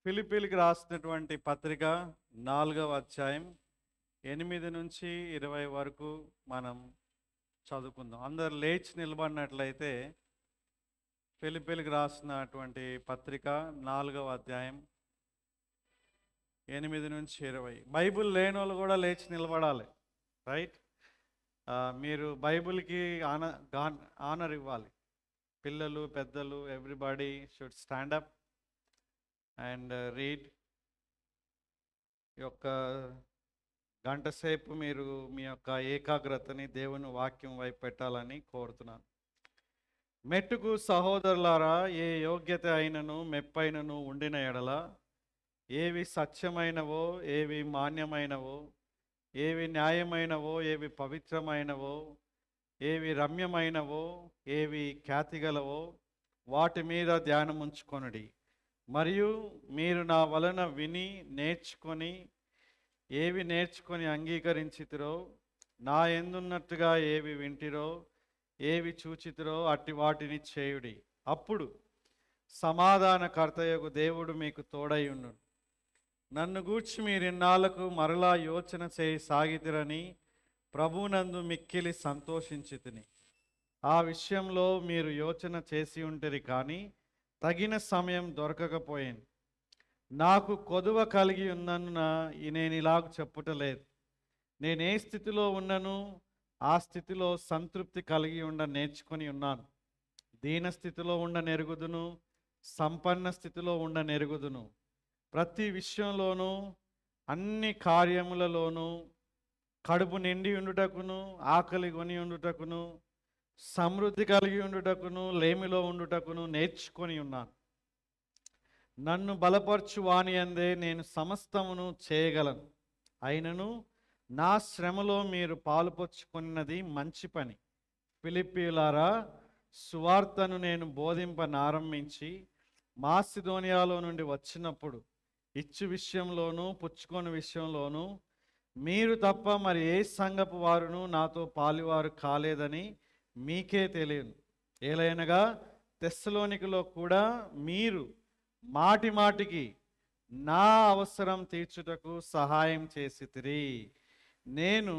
ఫిలిప్పీలకు రాసినటువంటి పత్రిక 4వ అధ్యాయం 8 నుంచి 20 వరకు మనం చదువుకుందాం. అందరు లేచి నిలబడినట్లయితే ఫిలిప్పీలకు రాసినటువంటి పత్రిక 4వ అధ్యాయం 8 నుంచి 20. బైబిల్ లేని వాళ్ళు కూడా లేచి నిలబడాలి, రైట్? మీరు బైబిల్కి ఆనర్ ఇవ్వాలి. పిల్లలు, పెద్దలు, everybody should stand up and read. యొక్క గంట సేపు మీరు మీ యొక్క ఏకాగ్రతని దేవుని వాక్యం వైపు పెట్టాలని కోరుతున్నాను. మెట్టుకు సహోదరులారా, ఏ యోగ్యత అయినను మెప్పైనను ఉండిన ఎడల, ఏవి సత్యమైనవో, ఏవి మాన్యమైనవో, ఏవి న్యాయమైనవో, ఏవి పవిత్రమైనవో, ఏవి రమ్యమైనవో, ఏవి ఖ్యాతిగలవో వాటి మీద ధ్యానముంచుకొనుడి. మరియు మీరు నా వలన విని నేర్చుకొని అంగీకరించితిరో, నా యందున్నట్టుగా ఏవి వింటిరో, ఏవి చూచితిరో అట్టి వాటిని చేయుడి. అప్పుడు సమాధానకర్తయగు దేవుడు మీకు తోడైయుండు. నన్ను గూర్చి మీరిన్నాళ్లకు మరలా యోచన చేయి సాగితిరని ప్రభువునందు మిక్కిలి సంతోషించితిని. ఆ విషయంలో మీరు యోచన చేసి ఉంటిరి, కానీ తగిన సమయం దొరకకపోయింది. నాకు కొదువ కలిగి ఉన్నందున నేను ఇలాగ చెప్పుటలేదు. నేనే స్థితిలో ఉన్నను ఆ స్థితిలో సంతృప్తి కలిగి నేర్చుకొని ఉన్నాను. దీన స్థితిలో నెరుగుదును, సంపన్న స్థితిలో నెరుగుదును. ప్రతి విషయంలోనూ అన్ని కార్యములలోనూ కడుపు నిండి ఉండుటకును, ఆకలి కొని ఉండుటకును, సమృద్ధి కలిగి ఉండుటకును, లేమిలో ఉండుటకును నేర్చుకొని ఉన్నాను. నన్ను బలపరచు వాని యందే నేను సమస్తమును చేయగలను. అయినను నా శ్రమలో మీరు పాలుపంచుకున్నది మంచి పని. ఫిలిప్పీయులారా, సువార్తను నేను బోధింపనారంభించి మాసిదోనియాలో నుండి వచ్చినప్పుడు ఇచ్చు విషయంలోనూ పుచ్చుకొని విషయంలోనూ మీరు తప్ప మరి ఏ సంఘపు వారును నాతో పాలువారు కాలేదని మీకే తెలియను. ఏలైనగా తెస్సలోనికలో కూడా మీరు మాటి మాటికి నా అవసరం తీర్చుటకు సహాయం చేసితిరి. నేను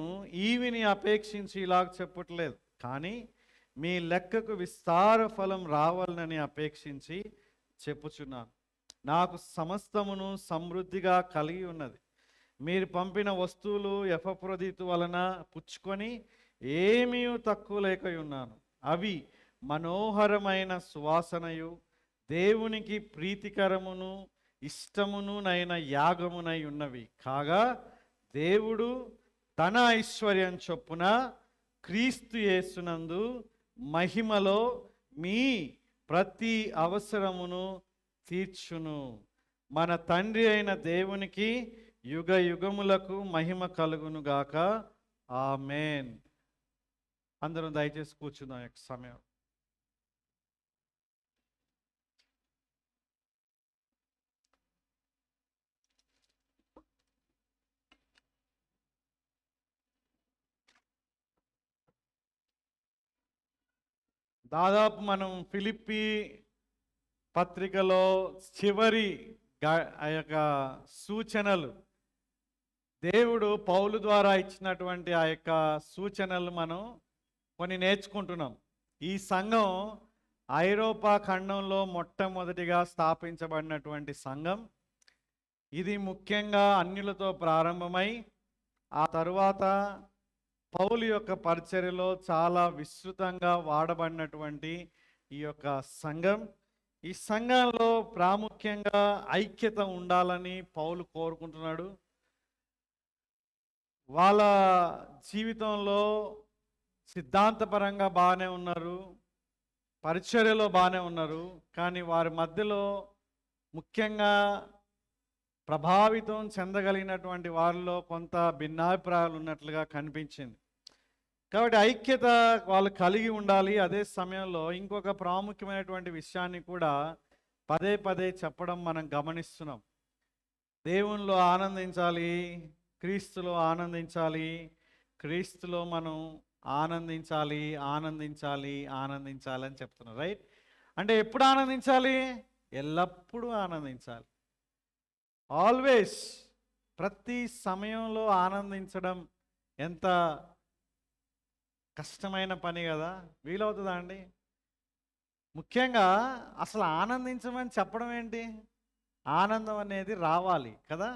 ఈవిని అపేక్షించి ఇలాగ చెప్పట్లేదు, కానీ మీ లెక్కకు విస్తార ఫలం రావాలని అపేక్షించి చెప్పుచున్నాను. నాకు సమస్తమును సమృద్ధిగా కలిగి ఉన్నది. మీరు పంపిన వస్తువులు ఎపఫ్రోదితు వలన పుచ్చుకొని ఏమీ తక్కువ లేక ఉన్నాను. అవి మనోహరమైన సువాసనయు దేవునికి ప్రీతికరమును ఇష్టమునునైన యాగమునై ఉన్నవి. కాగా దేవుడు తన ఐశ్వర్యం చొప్పున క్రీస్తు యేసునందు మహిమలో మీ ప్రతి అవసరమును తీర్చును. మన తండ్రి అయిన దేవునికి యుగ యుగములకు మహిమ కలుగును గాక. ఆమేన్. అందరం దయచేసి కూర్చుందాం యొక్క సమయం. దాదాపు మనం ఫిలిప్పీ పత్రికలో చివరి ఆ యొక్క సూచనలు, దేవుడు పౌలు ద్వారా ఇచ్చినటువంటి ఆ యొక్క సూచనలు మనం కొన్ని నేర్చుకుంటున్నాం. ఈ సంఘం ఐరోపా ఖండంలో మొట్టమొదటిగా స్థాపించబడినటువంటి సంఘం. ఇది ముఖ్యంగా అన్యులతో ప్రారంభమై ఆ తరువాత పౌలు యొక్క పరిచర్యలో చాలా విస్తృతంగా వాడబడినటువంటి ఈ యొక్క సంఘం. ఈ సంఘంలో ప్రాముఖ్యంగా ఐక్యత ఉండాలని పౌలు కోరుకుంటున్నాడు. వాళ్ళ జీవితంలో సిద్ధాంతపరంగా బాగానే ఉన్నారు, పరిచర్యలో బాగానే ఉన్నారు, కానీ వారి మధ్యలో ముఖ్యంగా ప్రభావితం చెందగలిగినటువంటి వారిలో కొంత భిన్నాభిప్రాయాలు ఉన్నట్లుగా కనిపించింది. కాబట్టి ఐక్యత వాళ్ళు కలిగి ఉండాలి. అదే సమయంలో ఇంకొక ప్రాముఖ్యమైనటువంటి విషయాన్ని కూడా పదే పదే చెప్పడం మనం గమనిస్తున్నాం. దేవునిలో ఆనందించాలి, క్రీస్తులో ఆనందించాలి, క్రీస్తులో మనం ఆనందించాలి అని చెప్తున్నారు, రైట్? అంటే ఎప్పుడు ఆనందించాలి? ఎల్లప్పుడూ ఆనందించాలి. ఆల్వేస్, ప్రతి సమయంలో ఆనందించడం ఎంత కష్టమైన పని కదా. వీలవుతుందా అండి? ముఖ్యంగా అసలు ఆనందించమని చెప్పడం ఏంటి? ఆనందం అనేది రావాలి కదా,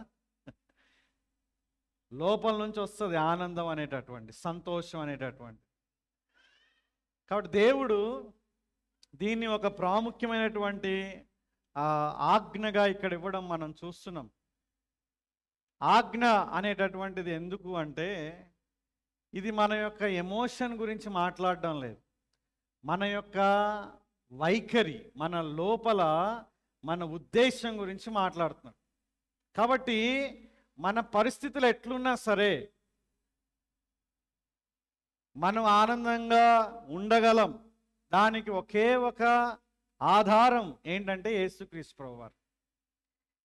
లోపల నుంచి వస్తుంది ఆనందం అనేటటువంటి, సంతోషం అనేటటువంటి. కాబట్టి దేవుడు దీన్ని ఒక ప్రాముఖ్యమైనటువంటి ఆజ్ఞగా ఇక్కడ ఇవ్వడం మనం చూస్తున్నాం. ఆజ్ఞ అనేటటువంటిది ఎందుకు అంటే, ఇది మన యొక్క ఎమోషన్ గురించి మాట్లాడడం లేదు, మన యొక్క వైఖరి, మన లోపల మన ఉద్దేశం గురించి మాట్లాడుతున్నాం. కాబట్టి మన పరిస్థితులు ఎట్లున్నా సరే మనం ఆనందంగా ఉండగలం. దానికి ఒకే ఒక ఆధారం ఏంటంటే యేసుక్రీస్తు ప్రభువారు.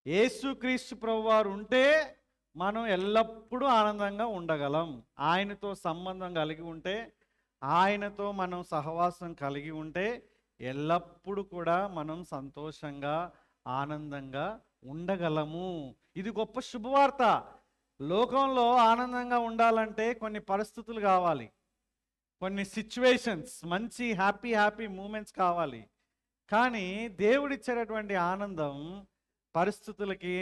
యేసుక్రీస్తు ప్రభువారు ఉంటే మనం ఎల్లప్పుడూ ఆనందంగా ఉండగలం. ఆయనతో సంబంధం కలిగి ఉంటే, ఆయనతో మనం సహవాసం కలిగి ఉంటే ఎల్లప్పుడూ కూడా మనం సంతోషంగా ఆనందంగా ఉండగలము. ఇది గొప్ప శుభవార్త. లోకంలో ఆనందంగా ఉండాలంటే కొన్ని పరిస్థితులు కావాలి, కొన్ని సిచ్యువేషన్స్, మంచి హ్యాపీ మూమెంట్స్ కావాలి. కానీ దేవుడిచ్చేటటువంటి ఆనందం పరిస్థితులకి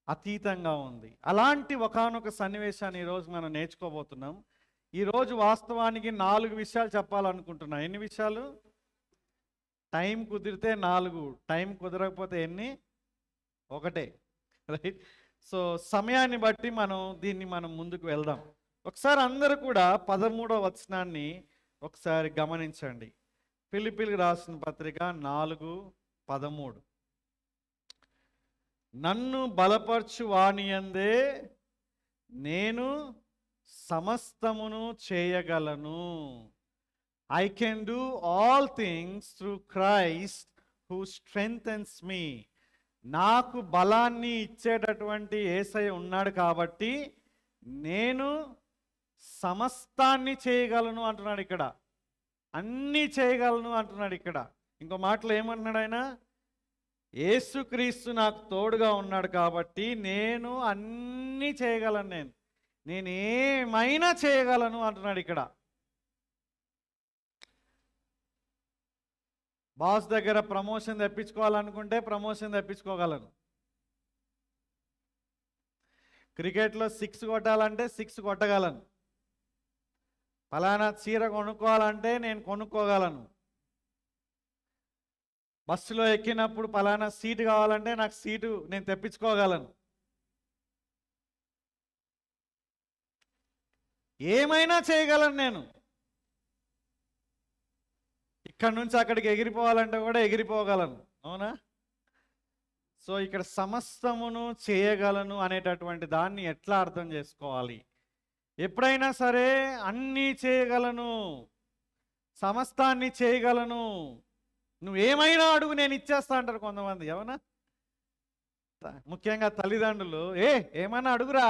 అతీతంగా ఉంది. అలాంటి ఒకానొక సన్నివేశాన్ని ఈరోజు మనం నేర్చుకోబోతున్నాం. ఈరోజు వాస్తవానికి 4 విషయాలు చెప్పాలనుకుంటున్నా. ఎన్ని విషయాలు? టైం కుదిరితే 4, టైం కుదరకపోతే ఎన్ని? 1. రైట్. సో సమయాన్ని బట్టి మనం ముందుకు వెళ్దాం. ఒకసారి అందరూ కూడా 13వ వచనాన్ని ఒకసారి గమనించండి. ఫిలిప్పీలకు రాసిన పత్రిక 4:13. నన్ను బలపరచు వానియందే నేను సమస్తమును చేయగలను. I can do all things through Christ who strengthens me. నాకు బలాన్ని ఇచ్చేటటువంటి యేసయ్య ఉన్నాడు కాబట్టి నేను సమస్తాన్ని చేయగలను అంటున్నాడు ఇక్కడ. అన్నీ చేయగలను అంటున్నాడు ఇక్కడ. ఇంకో మాటలో ఏమంటున్నాడు ఆయన? యేసుక్రీస్తు నాకు తోడుగా ఉన్నాడు కాబట్టి నేను అన్నీ చేయగలను, నేను ఏమైనా చేయగలను అంటున్నాడు ఇక్కడ. బాస్ దగ్గర ప్రమోషన్ తెప్పించుకోవాలనుకుంటే ప్రమోషన్ తెప్పించుకోగలను. క్రికెట్లో 6 కొట్టాలంటే 6 కొట్టగలను. ఫలానా చీర కొనుక్కోవాలంటే నేను కొనుక్కోగలను. బస్సులో ఎక్కినప్పుడు ఫలానా సీటు కావాలంటే నాకు సీటు నేను తెప్పించుకోగలను. ఏమైనా చేయగలను నేను. ఇక్కడి నుంచి అక్కడికి ఎగిరిపోవాలంటే కూడా ఎగిరిపోగలను. అవునా? సో ఇక్కడ సమస్తమును చేయగలను అనేటటువంటి దాన్ని ఎట్లా అర్థం చేసుకోవాలి? ఎప్పుడైనా సరే అన్నీ చేయగలను, సమస్తాన్ని చేయగలను, నువ్వేమైనా అడుగు నేను ఇచ్చేస్తా అంటారు కొంతమంది. అవునా? ముఖ్యంగా తల్లిదండ్రులు, ఏమైనా అడుగురా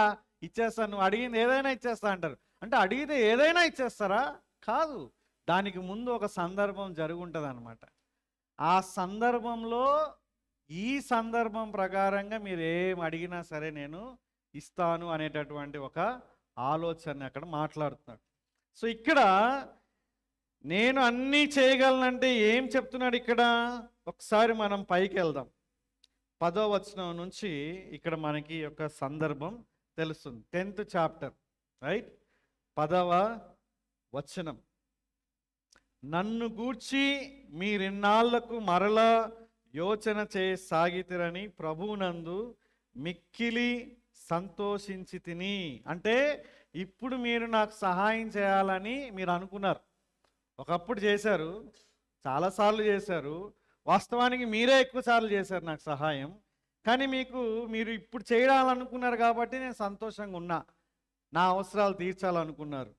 ఇచ్చేస్తాను, నువ్వు అడిగింది ఏదైనా ఇచ్చేస్తా అంటారు. అంటే అడిగితే ఏదైనా ఇచ్చేస్తారా? కాదు, దానికి ముందు ఒక సందర్భం జరుగుంటుంది అన్నమాట. ఆ సందర్భంలో ఈ సందర్భం ప్రకారంగా మీరు ఏం అడిగినా సరే నేను ఇస్తాను అనేటటువంటి ఒక ఆలోచన అక్కడ మాట్లాడుతున్నాడు. సో ఇక్కడ నేను అన్నీ చేయగలనంటే ఏం చెప్తున్నాడు ఇక్కడ? ఒకసారి మనం పైకి వెళ్దాం. 10వ వచనం నుంచి ఇక్కడ మనకి ఒక సందర్భం తెలుస్తుంది. 10th chapter, right? 10వ వచనం. నన్ను గూర్చి మీరిన్నాళ్లకు మరలా యోచన చేయసాగితిరని ప్రభువునందు మిక్కిలి సంతోషించి తిని. అంటే ఇప్పుడు మీరు నాకు సహాయం చేయాలని మీరు అనుకున్నారు. ఒకప్పుడు చేశారు, చాలాసార్లు చేశారు. వాస్తవానికి మీరే ఎక్కువసార్లు చేశారు నాకు సహాయం. కానీ మీరు ఇప్పుడు చేయాలనుకున్నారు కాబట్టి నేను సంతోషంగా ఉన్నా, నా అవసరాలు తీర్చాలనుకున్నారు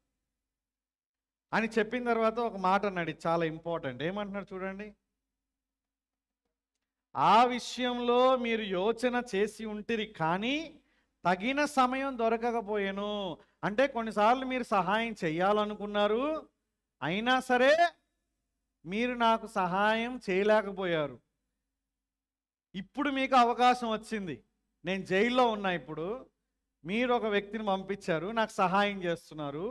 అని చెప్పిన తర్వాత ఒక మాట అన్నాడు, చాలా ఇంపార్టెంట్. ఏమంటున్నాడు చూడండి. ఆ విషయంలో మీరు యోచన చేసి ఉంటిరి కానీ తగిన సమయం దొరకకపోయాను. అంటే కొన్నిసార్లు మీరు సహాయం చేయాలనుకున్నారు, అయినా సరే మీరు నాకు సహాయం చేయలేకపోయారు. ఇప్పుడు మీకు అవకాశం వచ్చింది, నేను జైల్లో ఉన్నా, ఇప్పుడు మీరు ఒక వ్యక్తిని పంపించారు, నాకు సహాయం చేస్తున్నారు,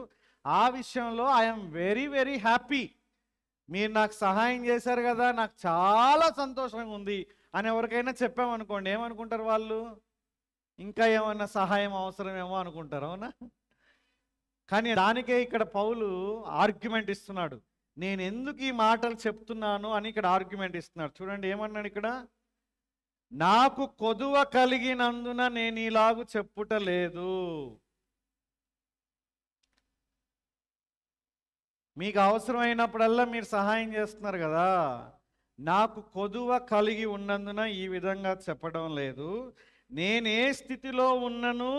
ఆ విషయంలో ఐఎమ్ వెరీ వెరీ హ్యాపీ. మీరు నాకు సహాయం చేశారు కదా, నాకు చాలా సంతోషంగా ఉంది అని ఎవరికైనా చెప్పామనుకోండి, ఏమనుకుంటారు వాళ్ళు? ఇంకా ఏమన్నా సహాయం అవసరమేమో అనుకుంటారు, అవునా? కానీ దానికే ఇక్కడ పౌలు ఆర్గ్యుమెంట్ ఇస్తున్నాడు. నేను ఎందుకు ఈ మాటలు చెప్తున్నాను అని ఇక్కడ ఆర్గ్యుమెంట్ ఇస్తున్నాడు. చూడండి ఏమన్నాడు ఇక్కడ, నాకు కొదువ కలిగినందున నేను ఇలాగు చెప్పుట లేదు. మీకు అవసరమైనప్పుడల్లా మీరు సహాయం చేస్తున్నారు కదా, నాకు కొదువ కలిగి ఉన్నందున ఈ విధంగా చెప్పడం లేదు. నేను ఏ స్థితిలో ఉన్నను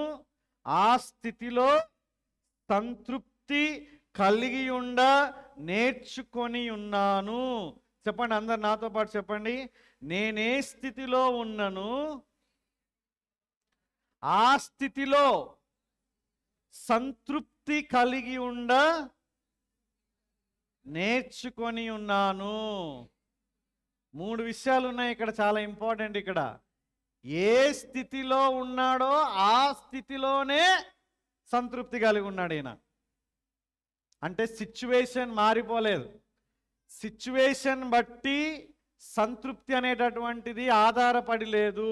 ఆ స్థితిలో సంతృప్తి కలిగి ఉండ నేర్చుకొని ఉన్నాను. చెప్పండి, అందరు నాతో పాటు చెప్పండి. నేనే స్థితిలో ఉన్నను ఆ స్థితిలో సంతృప్తి కలిగి ఉండ నేర్చుకొని ఉన్నాను. 3 విషయాలు ఉన్నాయి ఇక్కడ, చాలా ఇంపార్టెంట్. ఇక్కడ ఏ స్థితిలో ఉన్నాడో ఆ స్థితిలోనే సంతృప్తి కలిగి ఉన్నాడు ఈయన. అంటే సిచ్యువేషన్ మారిపోలేదు, సిచ్యువేషన్ బట్టి సంతృప్తి అనేటటువంటిది ఆధారపడి లేదు.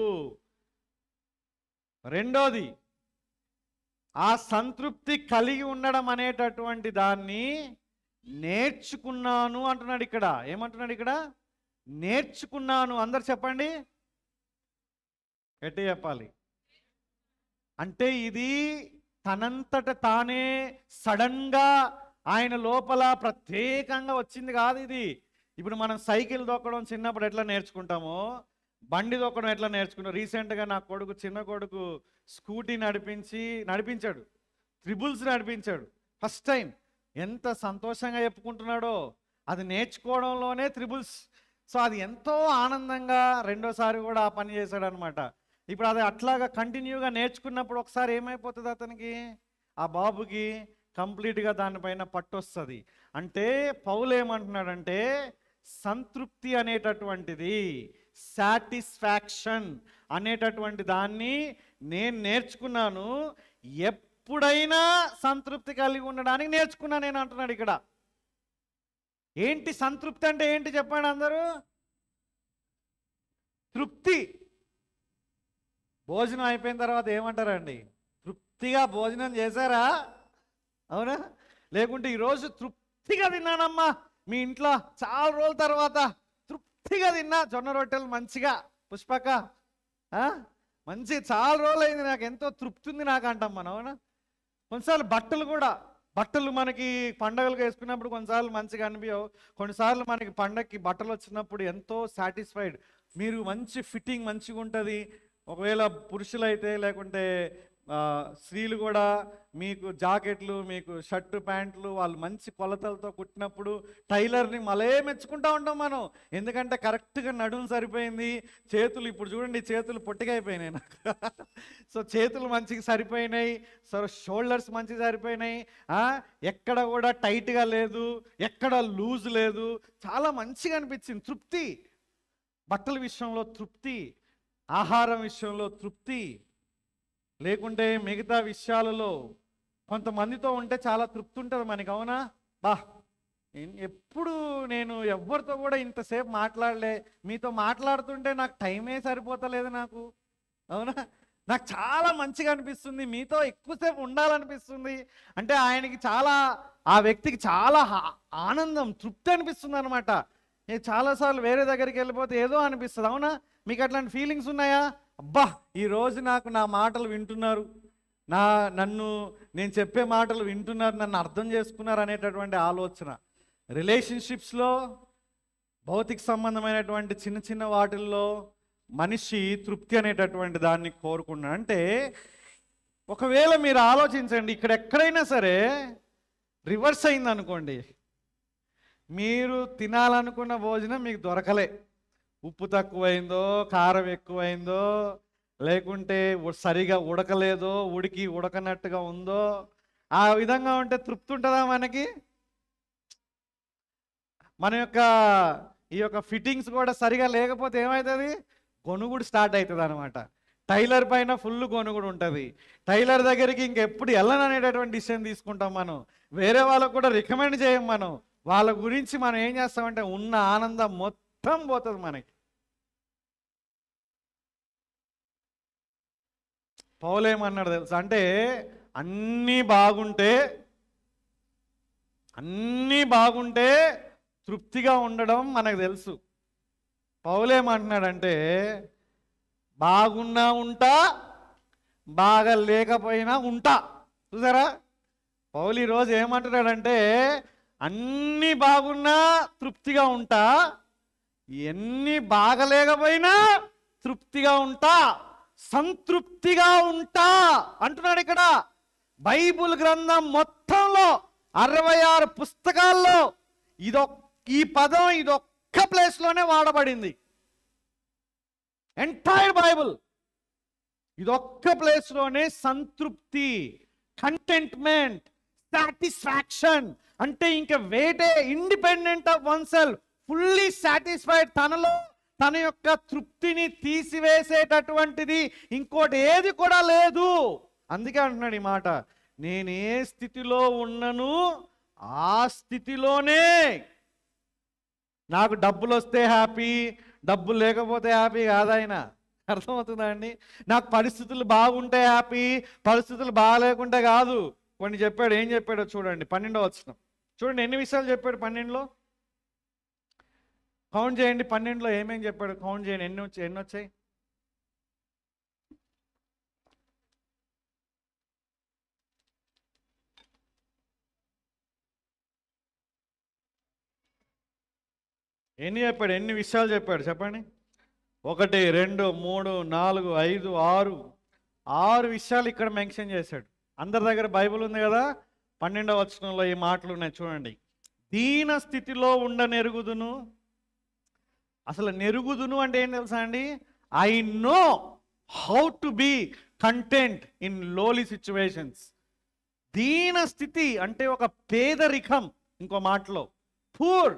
రెండోది, ఆ సంతృప్తి కలిగి ఉండడం అనేటటువంటి దాన్ని నేర్చుకున్నాను అంటున్నాడు ఇక్కడ. ఏమంటున్నాడు ఇక్కడ? నేర్చుకున్నాను. అందరు చెప్పండి, ఎట్టి చెప్పాలి. అంటే ఇది తనంతట తానే సడన్గా ఆయన లోపల ప్రత్యేకంగా వచ్చింది కాదు ఇది. ఇప్పుడు మనం సైకిల్ దొక్కడం చిన్నప్పుడు ఎట్లా నేర్చుకుంటామో, బండి దొక్కడం ఎట్లా నేర్చుకుంటాం. రీసెంట్గా నా కొడుకు, చిన్న కొడుకు స్కూటీ నడిపించాడు, త్రిబుల్స్ నడిపించాడు ఫస్ట్ టైం. ఎంత సంతోషంగా చెప్పుకుంటున్నాడో, అది నేర్చుకోవడంలోనే త్రిబుల్స్. సో అది ఎంతో ఆనందంగా రెండోసారి కూడా ఆ పని చేశాడు అనమాట. ఇప్పుడు అది అట్లాగా కంటిన్యూగా నేర్చుకున్నప్పుడు ఒకసారి ఏమైపోతుంది అతనికి, ఆ బాబుకి కంప్లీట్గా దానిపైన పట్టు వస్తుంది. అంటే పౌలు ఏమంటున్నాడంటే, సంతృప్తి అనేటటువంటిది, సాటిస్ఫాక్షన్ అనేటటువంటి దాన్ని నేను నేర్చుకున్నాను. ఎప్పుడైనా సంతృప్తి కలిగి ఉండడానికి నేర్చుకున్నాను నేను అంటున్నాడు ఇక్కడ. ఏంటి సంతృప్తి అంటే ఏంటి చెప్పండి అందరూ? తృప్తి. భోజనం అయిపోయిన తర్వాత ఏమంటారండి? తృప్తిగా భోజనం చేశారా? అవునా? లేకుంటే ఈరోజు తృప్తిగా తిన్నానమ్మా, మీ ఇంట్లో చాలా రోజుల తర్వాత తృప్తిగా తిన్నా జొన్న రొట్టెలు మంచిగా, పుష్పక మంచి చాలా రోజులు అయింది, నాకు ఎంతో తృప్తి ఉంది నాకు అంటాం మనం. అవునా? కొన్నిసార్లు బట్టలు మనకి పండగలకు వేసుకున్నప్పుడు కొన్నిసార్లు మంచిగా అనిపించవు. కొన్నిసార్లు మనకి పండగకి బట్టలు వచ్చినప్పుడు ఎంతో సాటిస్ఫైడ్, మీరు మంచి ఫిట్టింగ్ మంచిగా ఉంటుంది. ఒకవేళ పురుషులైతే, లేకుంటే స్త్రీలు కూడా, మీకు జాకెట్లు, మీకు షర్టు ప్యాంట్లు వాళ్ళు మంచి కొలతలతో కుట్టినప్పుడు టైలర్ని మళ్ళీ మెచ్చుకుంటూ ఉంటాం మనం. ఎందుకంటే కరెక్ట్గా నడుము సరిపోయింది, చేతులు ఇప్పుడు చూడండి చేతులు పొట్టిగా అయిపోయినాయి నాకు. సో చేతులు మంచిగా సరిపోయినాయి, సో షోల్డర్స్ మంచిగా సరిపోయినాయి, ఎక్కడ కూడా టైట్గా లేదు, ఎక్కడ లూజ్ లేదు, చాలా మంచిగా అనిపించింది. తృప్తి. బట్టల విషయంలో తృప్తి, ఆహారం విషయంలో తృప్తి, లేకుంటే మిగతా విషయాలలో కొంతమందితో ఉంటే చాలా తృప్తి ఉంటుంది మనకి. అవునా? ఎప్పుడు నేను ఎవరితో కూడా ఇంతసేపు మాట్లాడలే, మీతో మాట్లాడుతుంటే నాకు టైమే సరిపోతలేదు నాకు. అవునా? నాకు చాలా మంచిగా అనిపిస్తుంది, మీతో ఎక్కువసేపు ఉండాలనిపిస్తుంది. అంటే ఆయనకి చాలా, ఆ వ్యక్తికి చాలా ఆనందం, తృప్తి అనిపిస్తుంది అనమాట. చాలాసార్లు వేరే దగ్గరికి వెళ్ళిపోతే ఏదో అనిపిస్తుంది. అవునా? మీకు అట్లాంటి ఫీలింగ్స్ ఉన్నాయా? అబ్బా ఈరోజు నాకు నా మాటలు వింటున్నారు, నేను చెప్పే మాటలు వింటున్నారు, నన్ను అర్థం చేసుకున్నారు అనేటటువంటి ఆలోచన. రిలేషన్షిప్స్లో, భౌతిక సంబంధమైనటువంటి చిన్న చిన్న వాటిల్లో మనిషి తృప్తి అనేటటువంటి దాన్ని కోరుకున్నాడు. అంటే ఒకవేళ మీరు ఆలోచించండి, ఇక్కడ ఎక్కడైనా సరే రివర్స్ అయింది అనుకోండి, మీరు తినాలనుకున్న భోజనం మీకు దొరకలే, ఉప్పు తక్కువైందో, కారం ఎక్కువైందో, లేకుంటే సరిగా ఉడకలేదో, ఉడకనట్టుగా ఉందో, ఆ విధంగా ఉంటే తృప్తి ఉంటుందా మనకి? మన యొక్క ఈ యొక్క ఫిట్టింగ్స్ కూడా సరిగా లేకపోతే ఏమవుతుంది? గొనుగుడు స్టార్ట్ అవుతుంది అనమాట. టైలర్ పైన ఫుల్ కొనుగోడు ఉంటుంది. టైలర్ దగ్గరికి ఇంకెప్పుడు వెళ్ళననేటటువంటి డిసిషన్ తీసుకుంటాం మనం. వేరే వాళ్ళకు కూడా రికమెండ్ చేయం మనం. వాళ్ళ గురించి మనం ఏం చేస్తామంటే ఉన్న ఆనందం మొత్తం పోతుంది మనకి. పౌలేమన్నాడు తెలుసా? అంటే అన్నీ బాగుంటే తృప్తిగా ఉండడం మనకు తెలుసు. పౌలేమంటున్నాడంటే బాగున్నా ఉంటా, బాగా లేకపోయినా ఉంటా. చూసారా? పౌలు ఈరోజు ఏమంటున్నాడంటే అన్నీ బాగున్నా తృప్తిగా ఉంటా, ఎన్ని బాగలేకపోయినా తృప్తిగా ఉంటా, సంతృప్తిగా ఉంటా అంటున్నాడు ఇక్కడ. బైబుల్ గ్రంథం మొత్తంలో 66 పుస్తకాల్లో ఈ పదం ఇదొక్క ప్లేస్లోనే వాడబడింది. ఎంటైర్ బైబుల్ ఇదొక్క ప్లేస్లోనే సంతృప్తి, కంటెంట్మెంట్, సాటిస్ఫాక్షన్ అంటే ఇంకా వేటే independent of one self, fully satisfied, తన యొక్క తృప్తిని తీసివేసేటటువంటిది ఇంకోటి ఏది కూడా లేదు. అందుకే అంటున్నాడు ఈ మాట, నేను ఏ స్థితిలో ఉన్నను ఆ స్థితిలోనే. నాకు డబ్బులు వస్తే హ్యాపీ, డబ్బులు లేకపోతే హ్యాపీ కాదాయన. అర్థమవుతుందా అండి? నాకు పరిస్థితులు బాగుంటే హ్యాపీ, పరిస్థితులు బాగాలేకుంటే కాదు. కొన్ని చెప్పాడు. ఏం చెప్పాడో చూడండి. 12వ వచనం చూడండి. ఎన్ని విషయాలు చెప్పాడు 12లో? కౌంట్ చేయండి. 12లో ఏమేం చెప్పాడు? కౌంట్ చేయండి. ఎన్ని వచ్చాయి? ఎన్ని చెప్పాడు? ఎన్ని విషయాలు చెప్పాడు చెప్పండి. 1 2 3 4 5 6 విషయాలు ఇక్కడ మెన్షన్ చేశాడు. అందరి దగ్గర బైబిల్ ఉంది కదా? 12వ వచనంలో ఈ మాటలు ఉన్నాయి చూడండి. దీన స్థితిలో ఉండనెరుగుదును. అసలు నెరుగుదును అంటే ఏం తెలుసా అండి? I know how to be content in lowly situations. దీన స్థితి అంటే ఒక పేదరికం. ఇంకో మాటలో పూర్,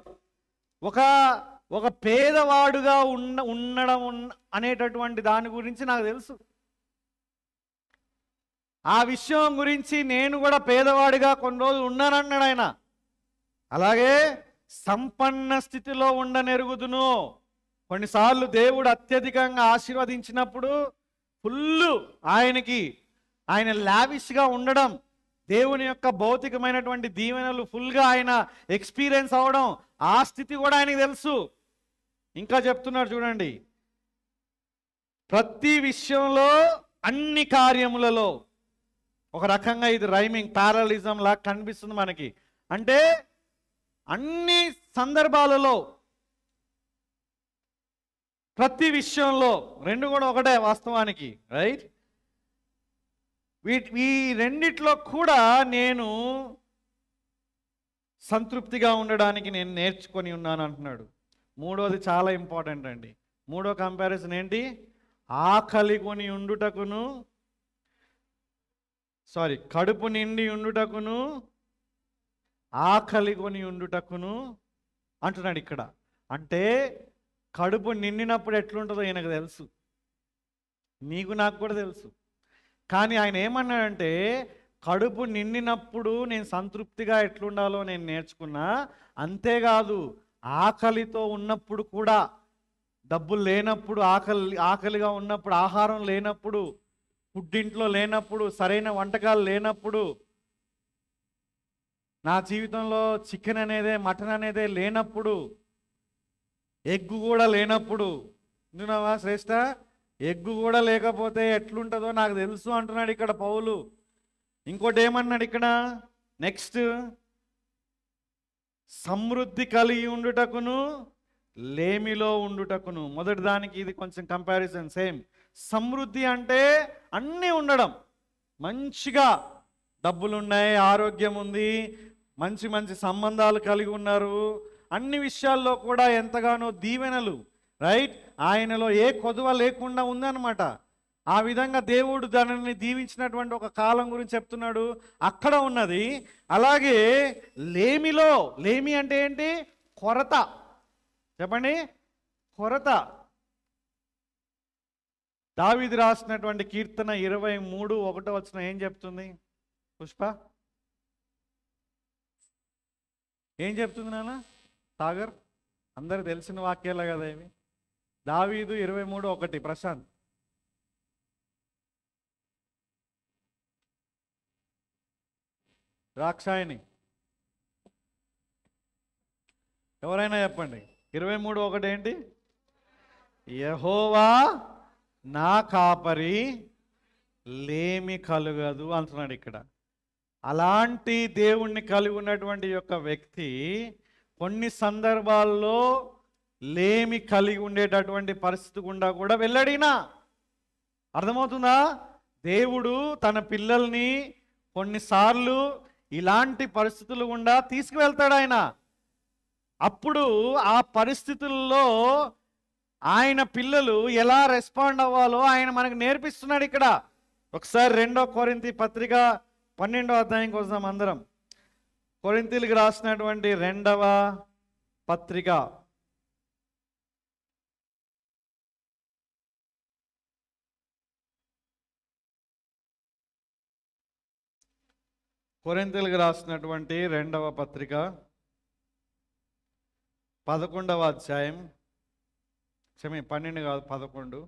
ఒక పేదవాడుగా ఉండడం అనేటటువంటి దాని గురించి నాకు తెలుసు. ఆ విషయం గురించి నేను కూడా పేదవాడిగా కొన్ని రోజులు ఉన్నానన్నాడు ఆయన. అలాగే సంపన్న స్థితిలో ఉండనెరుగుదును. కొన్నిసార్లు దేవుడు అత్యధికంగా ఆశీర్వదించినప్పుడు ఆయన లావిష్గా ఉండడం, దేవుని యొక్క భౌతికమైనటువంటి దీవెనలు ఫుల్గా ఆయన ఎక్స్పీరియన్స్ అవ్వడం, ఆ స్థితి కూడా ఆయనకి తెలుసు. ఇంకా చెప్తున్నాడు చూడండి. ప్రతి విషయంలో, అన్ని కార్యములలో. ఒక రకంగా ఇది రైమింగ్ ప్యారలిజం లాగా కనిపిస్తుంది మనకి. అంటే అన్ని సందర్భాలలో, ప్రతి విషయంలో, రెండు కూడా ఒకటే వాస్తవానికి, రైట్? ఈ రెండిట్లో కూడా నేను సంతృప్తిగా ఉండడానికి నేను నేర్చుకొని ఉన్నాను అంటున్నాడు. మూడోది చాలా ఇంపార్టెంట్ అండి. మూడో కంపారిజన్ ఏంటి? కడుపు నిండి ఉండుటకును ఆకలి కొని ఉండుటకును అంటున్నాడు ఇక్కడ. అంటే కడుపు నిండినప్పుడు ఎట్లుంటుందో ఈయనకు తెలుసు, నీకు నాకు కూడా తెలుసు. కానీ ఆయన ఏమన్నాడంటే కడుపు నిండినప్పుడు నేను సంతృప్తిగా ఎట్లుండాలో నేను నేర్చుకున్నా. అంతేకాదు ఆకలితో ఉన్నప్పుడు కూడా, డబ్బులు లేనప్పుడు, ఆకలిగా ఉన్నప్పుడు, ఆహారం లేనప్పుడు, ఫుడ్డింట్లో లేనప్పుడు, సరైన వంటకాలు లేనప్పుడు, నా జీవితంలో చికెన్ అనేదే మటన్ అనేదే లేనప్పుడు, ఎగ్గు కూడా లేనప్పుడు, విన్నావా శ్రేష్ఠ? ఎగ్గు కూడా లేకపోతే ఎట్లుంటుందో నాకు తెలుసు అంటున్నాడు ఇక్కడ పౌలు. ఇంకోటి ఏమన్నాడు ఇక్కడ నెక్స్ట్? సమృద్ధి కలిగి ఉండుటకును లేమిలో ఉండుటకును. మొదటి దానికి ఇది కొంచెం కంపారిజన్ సేమ్. సమృద్ధి అంటే అన్నీ ఉండడం, మంచిగా డబ్బులు ఉన్నాయి, ఆరోగ్యం ఉంది, మంచి మంచి సంబంధాలు కలిగి ఉన్నారు, అన్ని విషయాల్లో కూడా ఎంతగానో దీవెనలు, రైట్? ఆయనలో ఏ కొదువ లేకుండా ఉందన్నమాట. ఆ విధంగా దేవుడు దానిని దీవించినటువంటి ఒక కాలం గురించి చెప్తున్నాడు. అక్కడ ఉన్నది. అలాగే లేమిలో, లేమి అంటే ఏంటి? కొరత. చెప్పండి, కొరత. దావీదు రాసినటువంటి కీర్తన 23:1 ఏం చెప్తుంది? పుష్ప ఏం చెప్తుంది నాన్న? సాగర్, అందరికి తెలిసిన వాక్యాలే కదా ఇవి. దావీదు 23:1. ప్రశాంత్, రాక్షాయని ఎవరైనా చెప్పండి. 23:1 ఏంటి? యెహోవా నా కాపరి, లేమి కలుగదు అంటున్నాడు ఇక్కడ. అలాంటి దేవుణ్ణి కలిగి ఉన్నటువంటి యొక్క వ్యక్తి కొన్ని సందర్భాల్లో లేమి కలిగి ఉండేటటువంటి పరిస్థితి గుండా కూడా వెళ్ళడినా. అర్థమవుతుందా? దేవుడు తన పిల్లల్ని కొన్నిసార్లు ఇలాంటి పరిస్థితులు గుండా తీసుకువెళ్తాడు ఆయన. అప్పుడు ఆ పరిస్థితుల్లో ఆయన పిల్లలు ఎలా రెస్పాండ్ అవ్వాలో ఆయన మనకు నేర్పిస్తున్నాడు ఇక్కడ. ఒకసారి 2 కొరింథీ పత్రిక 12వ అధ్యాయం కోసం అందరం. కొరింథీలకు రాసినటువంటి 2వ పత్రిక 11వ అధ్యాయం, 12 కాదు 11,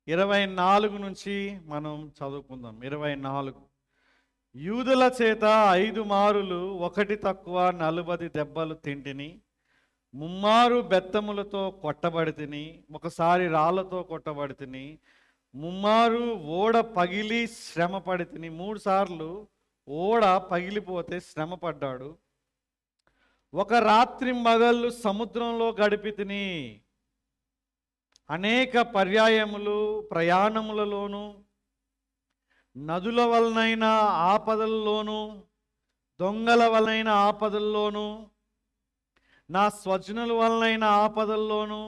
24 నుంచి మనం చదువుకుందాం. 24. యూదుల చేత 5 మారులు 1 తక్కువ 40 దెబ్బలు తింటిని, 3 మారు బెత్తములతో కొట్టబడితిని, 1 సారి రాళ్లతో కొట్టబడితిని, 3 మారు ఓడ పగిలి శ్రమ పడితిని. 3 సార్లు ఓడ పగిలిపోతే శ్రమ పడ్డాడు. 1 రాత్రి మగళ్ళు సముద్రంలో గడిపితిని. అనేక పర్యాయములు ప్రయాణములలోను, నదుల వలనైన ఆపదల్లోనూ, దొంగల వలనైన ఆపదల్లోనూ, నా స్వజనుల వలనైన ఆపదల్లోనూ,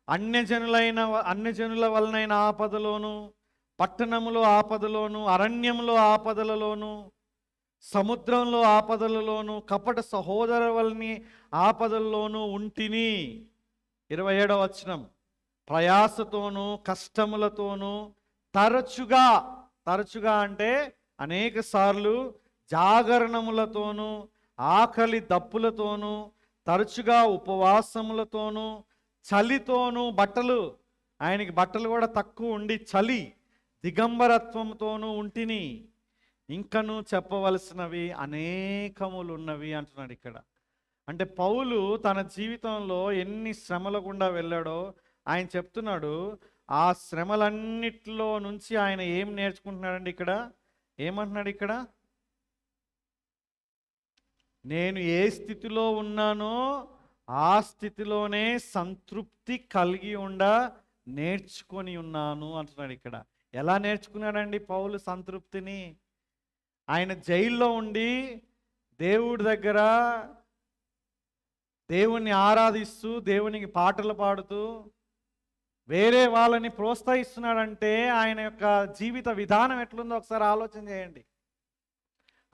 అన్యజనుల వలనైన ఆపదలోను, పట్టణములో ఆపదలోను, అరణ్యంలో ఆపదలలోను, సముద్రంలో ఆపదలలోను, కపట సహోదర వలని ఆపదల్లోనూ ఉంటిని. 27వ వచనం. ప్రయాసతోనూ కష్టములతోనూ తరచుగా అంటే అనేక సార్లు జాగరణములతోనూ, ఆకలి దప్పులతోనూ, తరచుగా ఉపవాసములతోనూ, చలితోనూ, ఆయనకి బట్టలు కూడా తక్కువ ఉండి చలి దిగంబరత్వంతోనూ ఉంటిని. ఇంకను చెప్పవలసినవి అనేకములున్నవి అంటున్నాడు ఇక్కడ. అంటే పౌలు తన జీవితంలో ఎన్ని శ్రమల గుండా వెళ్ళాడో ఆయన చెప్తున్నాడు. ఆ శ్రమలన్నిటిలో నుంచి ఆయన ఏం నేర్చుకుంటున్నాడండి ఇక్కడ? ఏమంటున్నాడు ఇక్కడ? నేను ఏ స్థితిలో ఉన్నానో ఆ స్థితిలోనే సంతృప్తి కలిగి నేర్చుకొని ఉన్నాను అంటున్నాడు ఇక్కడ. ఎలా నేర్చుకున్నాడండి పౌలు సంతృప్తిని? ఆయన జైల్లో ఉండి దేవుడి దగ్గర దేవుణ్ణి ఆరాధిస్తూ, దేవునికి పాటలు పాడుతూ వేరే వాళ్ళని ప్రోత్సహిస్తున్నాడంటే ఆయన యొక్క జీవిత విధానం ఎట్లుందో ఒకసారి ఆలోచన చేయండి.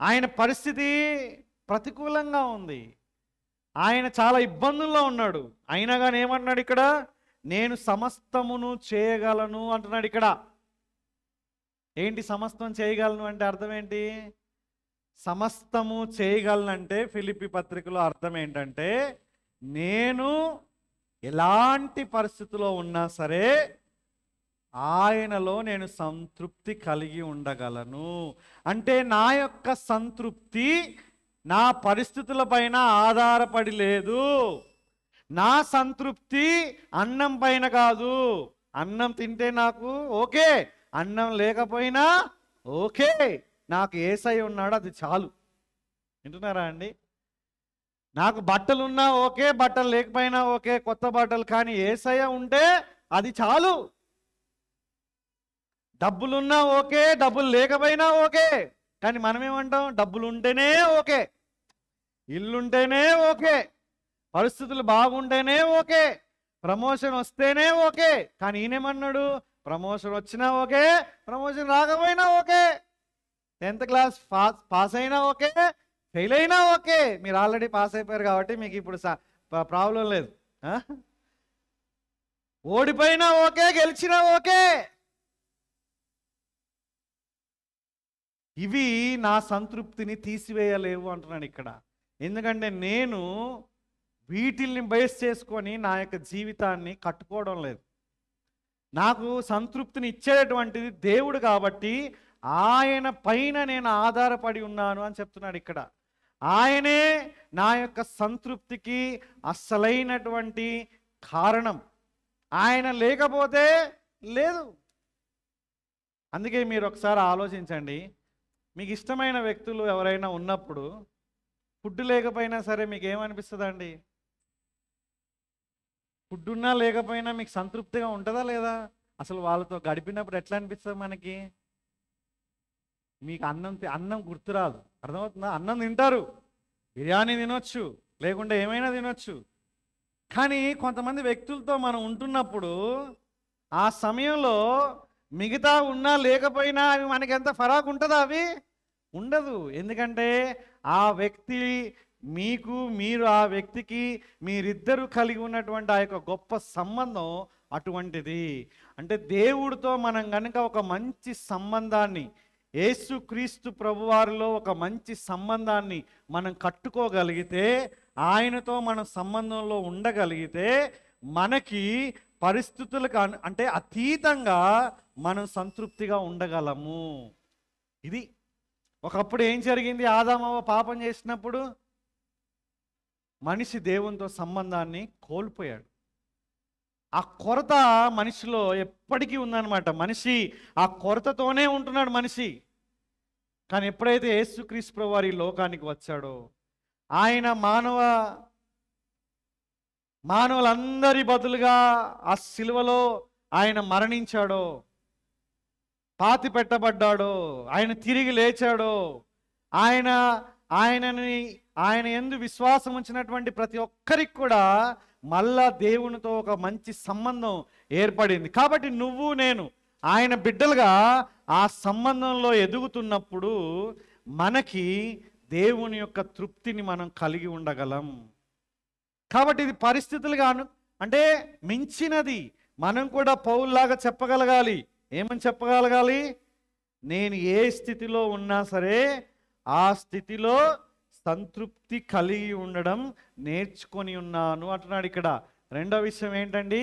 ఆయన పరిస్థితి ప్రతికూలంగా ఉంది, ఆయన చాలా ఇబ్బందుల్లో ఉన్నాడు. అయినా కానీ ఏమంటున్నాడు ఇక్కడ? నేను సమస్తమును చేయగలను అంటున్నాడు ఇక్కడ. ఏంటి సమస్తం చేయగలను అంటే అర్థం ఏంటి? సమస్తము చేయగలనంటే ఫిలిప్పీ పత్రికలో అర్థం ఏంటంటే, నేను ఎలాంటి పరిస్థితిలో ఉన్నా సరే ఆయనలో నేను సంతృప్తి కలిగి ఉండగలను. అంటే నా యొక్క సంతృప్తి నా పరిస్థితుల పైన ఆధారపడి లేదు. నా సంతృప్తి అన్నం పైన కాదు. అన్నం తింటే నాకు ఓకే, అన్నం లేకపోయినా ఓకే, నాకు యేసయ్య ఉన్నాడు అది చాలు. వింటున్నారా అండి? నాకు బట్టలు ఉన్నా ఓకే, బట్టలు లేకపోయినా ఓకే, కొత్త బట్టలు, కానీ యేసయ్య ఉంటే అది చాలు. డబ్బులున్నా ఓకే, డబ్బులు లేకపోయినా ఓకే, కానీ మనం ఏమంటాం? డబ్బులు ఉంటేనే ఓకే, ఇల్లుంటేనే ఓకే, పరిస్థితులు బాగుంటేనే ఓకే, ప్రమోషన్ వస్తేనే ఓకే. కానీ ఈయనేమన్నాడు? ప్రమోషన్ వచ్చినా ఓకే, ప్రమోషన్ రాకపోయినా ఓకే, 10th క్లాస్ పాస్ అయినా ఓకే, ఫెయిల్ అయినా ఓకే. మీరు ఆల్రెడీ పాస్ అయిపోయారు కాబట్టి మీకు ఇప్పుడు ప్రాబ్లం లేదు. ఓడిపోయినా ఓకే, గెలిచినా ఓకే. ఇవి నా సంతృప్తిని తీసివేయలేవు అంటున్నాడు ఇక్కడ. ఎందుకంటే నేను వీటిల్ని బేస్ చేసుకొని నా యొక్క జీవితాన్ని కట్టుకోవడం లేదు. నాకు సంతృప్తిని ఇచ్చేటటువంటిది దేవుడు కాబట్టి ఆయన పైన నేను ఆధారపడి ఉన్నాను అని చెప్తున్నాడు ఇక్కడ. ఆయనే నా యొక్క సంతృప్తికి అస్సలైనటువంటి కారణం. ఆయన లేకపోతే లేదు. అందుకే మీరు ఒకసారి ఆలోచించండి, మీకు ఇష్టమైన వ్యక్తులు ఎవరైనా ఉన్నప్పుడు ఫుడ్ లేకపోయినా సరే మీకు ఏమనిపిస్తుందండి? ఫుడ్ ఉన్నా లేకపోయినా మీకు సంతృప్తిగా ఉంటుందా లేదా? అసలు వాళ్ళతో గడిపినప్పుడు ఎట్లా అనిపిస్తుంది మనకి? మీకు అన్నం గుర్తురాదు, అర్థమవుతుందా? అన్నం తింటారు, బిర్యానీ తినొచ్చు, లేకుంటే ఏమైనా తినొచ్చు. కానీ కొంతమంది వ్యక్తులతో మనం ఉంటున్నప్పుడు ఆ సమయంలో మిగతా ఉన్నా లేకపోయినా అవి మనకి ఎంత ఫరాకు ఉంటుందా? అవి ఉండదు. ఎందుకంటే ఆ వ్యక్తి మీకు, మీరు ఆ వ్యక్తికి, మీరిద్దరూ కలిగి ఉన్నటువంటి ఆ యొక్క గొప్ప సంబంధం అటువంటిది. అంటే దేవుడితో మనం కనుక ఒక మంచి సంబంధాన్ని, యేసుక్రీస్తు ప్రభువారిలో ఒక మంచి సంబంధాన్ని మనం కట్టుకోగలిగితే, ఆయనతో మన సంబంధంలో ఉండగలిగితే, మనకి పరిస్థితులకు అంటే అతీతంగా మనం సంతృప్తిగా ఉండగలము. ఇది ఒకప్పుడు ఏం జరిగింది? ఆదామవ్వ పాపం చేసినప్పుడు మనిషి దేవునితో సంబంధాన్ని కోల్పోయాడు. ఆ కొరత మనిషిలో ఎప్పటికీ ఉందన్నమాట. మనిషి ఆ కొరతతోనే ఉంటున్నాడు మనిషి. కానీ ఎప్పుడైతే యేసుక్రీస్తు ప్రభువారు ఈ లోకానికి వచ్చాడో, ఆయన మానవులందరి బదులుగా ఆ సిలువలో ఆయన మరణించాడో, పాతి పెట్టబడ్డాడో, ఆయన తిరిగి లేచాడో, ఆయన యందు విశ్వాసం ఉంచినటువంటి ప్రతి ఒక్కరికి కూడా మళ్ళా దేవునితో ఒక మంచి సంబంధం ఏర్పడింది. కాబట్టి నువ్వు నేను ఆయన బిడ్డలుగా ఆ సంబంధంలో ఎదుగుతున్నప్పుడు మనకి దేవుని యొక్క తృప్తిని మనం కలిగి ఉండగలం. కాబట్టి ఇది పరిస్థితులుగా అంటే మించినది. మనం కూడా పౌలులాగా చెప్పగలగాలి. ఏమని చెప్పగలగాలి? నేను ఏ స్థితిలో ఉన్నా సరే ఆ స్థితిలో సంతృప్తి కలిగి ఉండడం నేర్చుకొని ఉన్నాను అంటున్నాడు ఇక్కడ. రెండో విషయం ఏంటండి?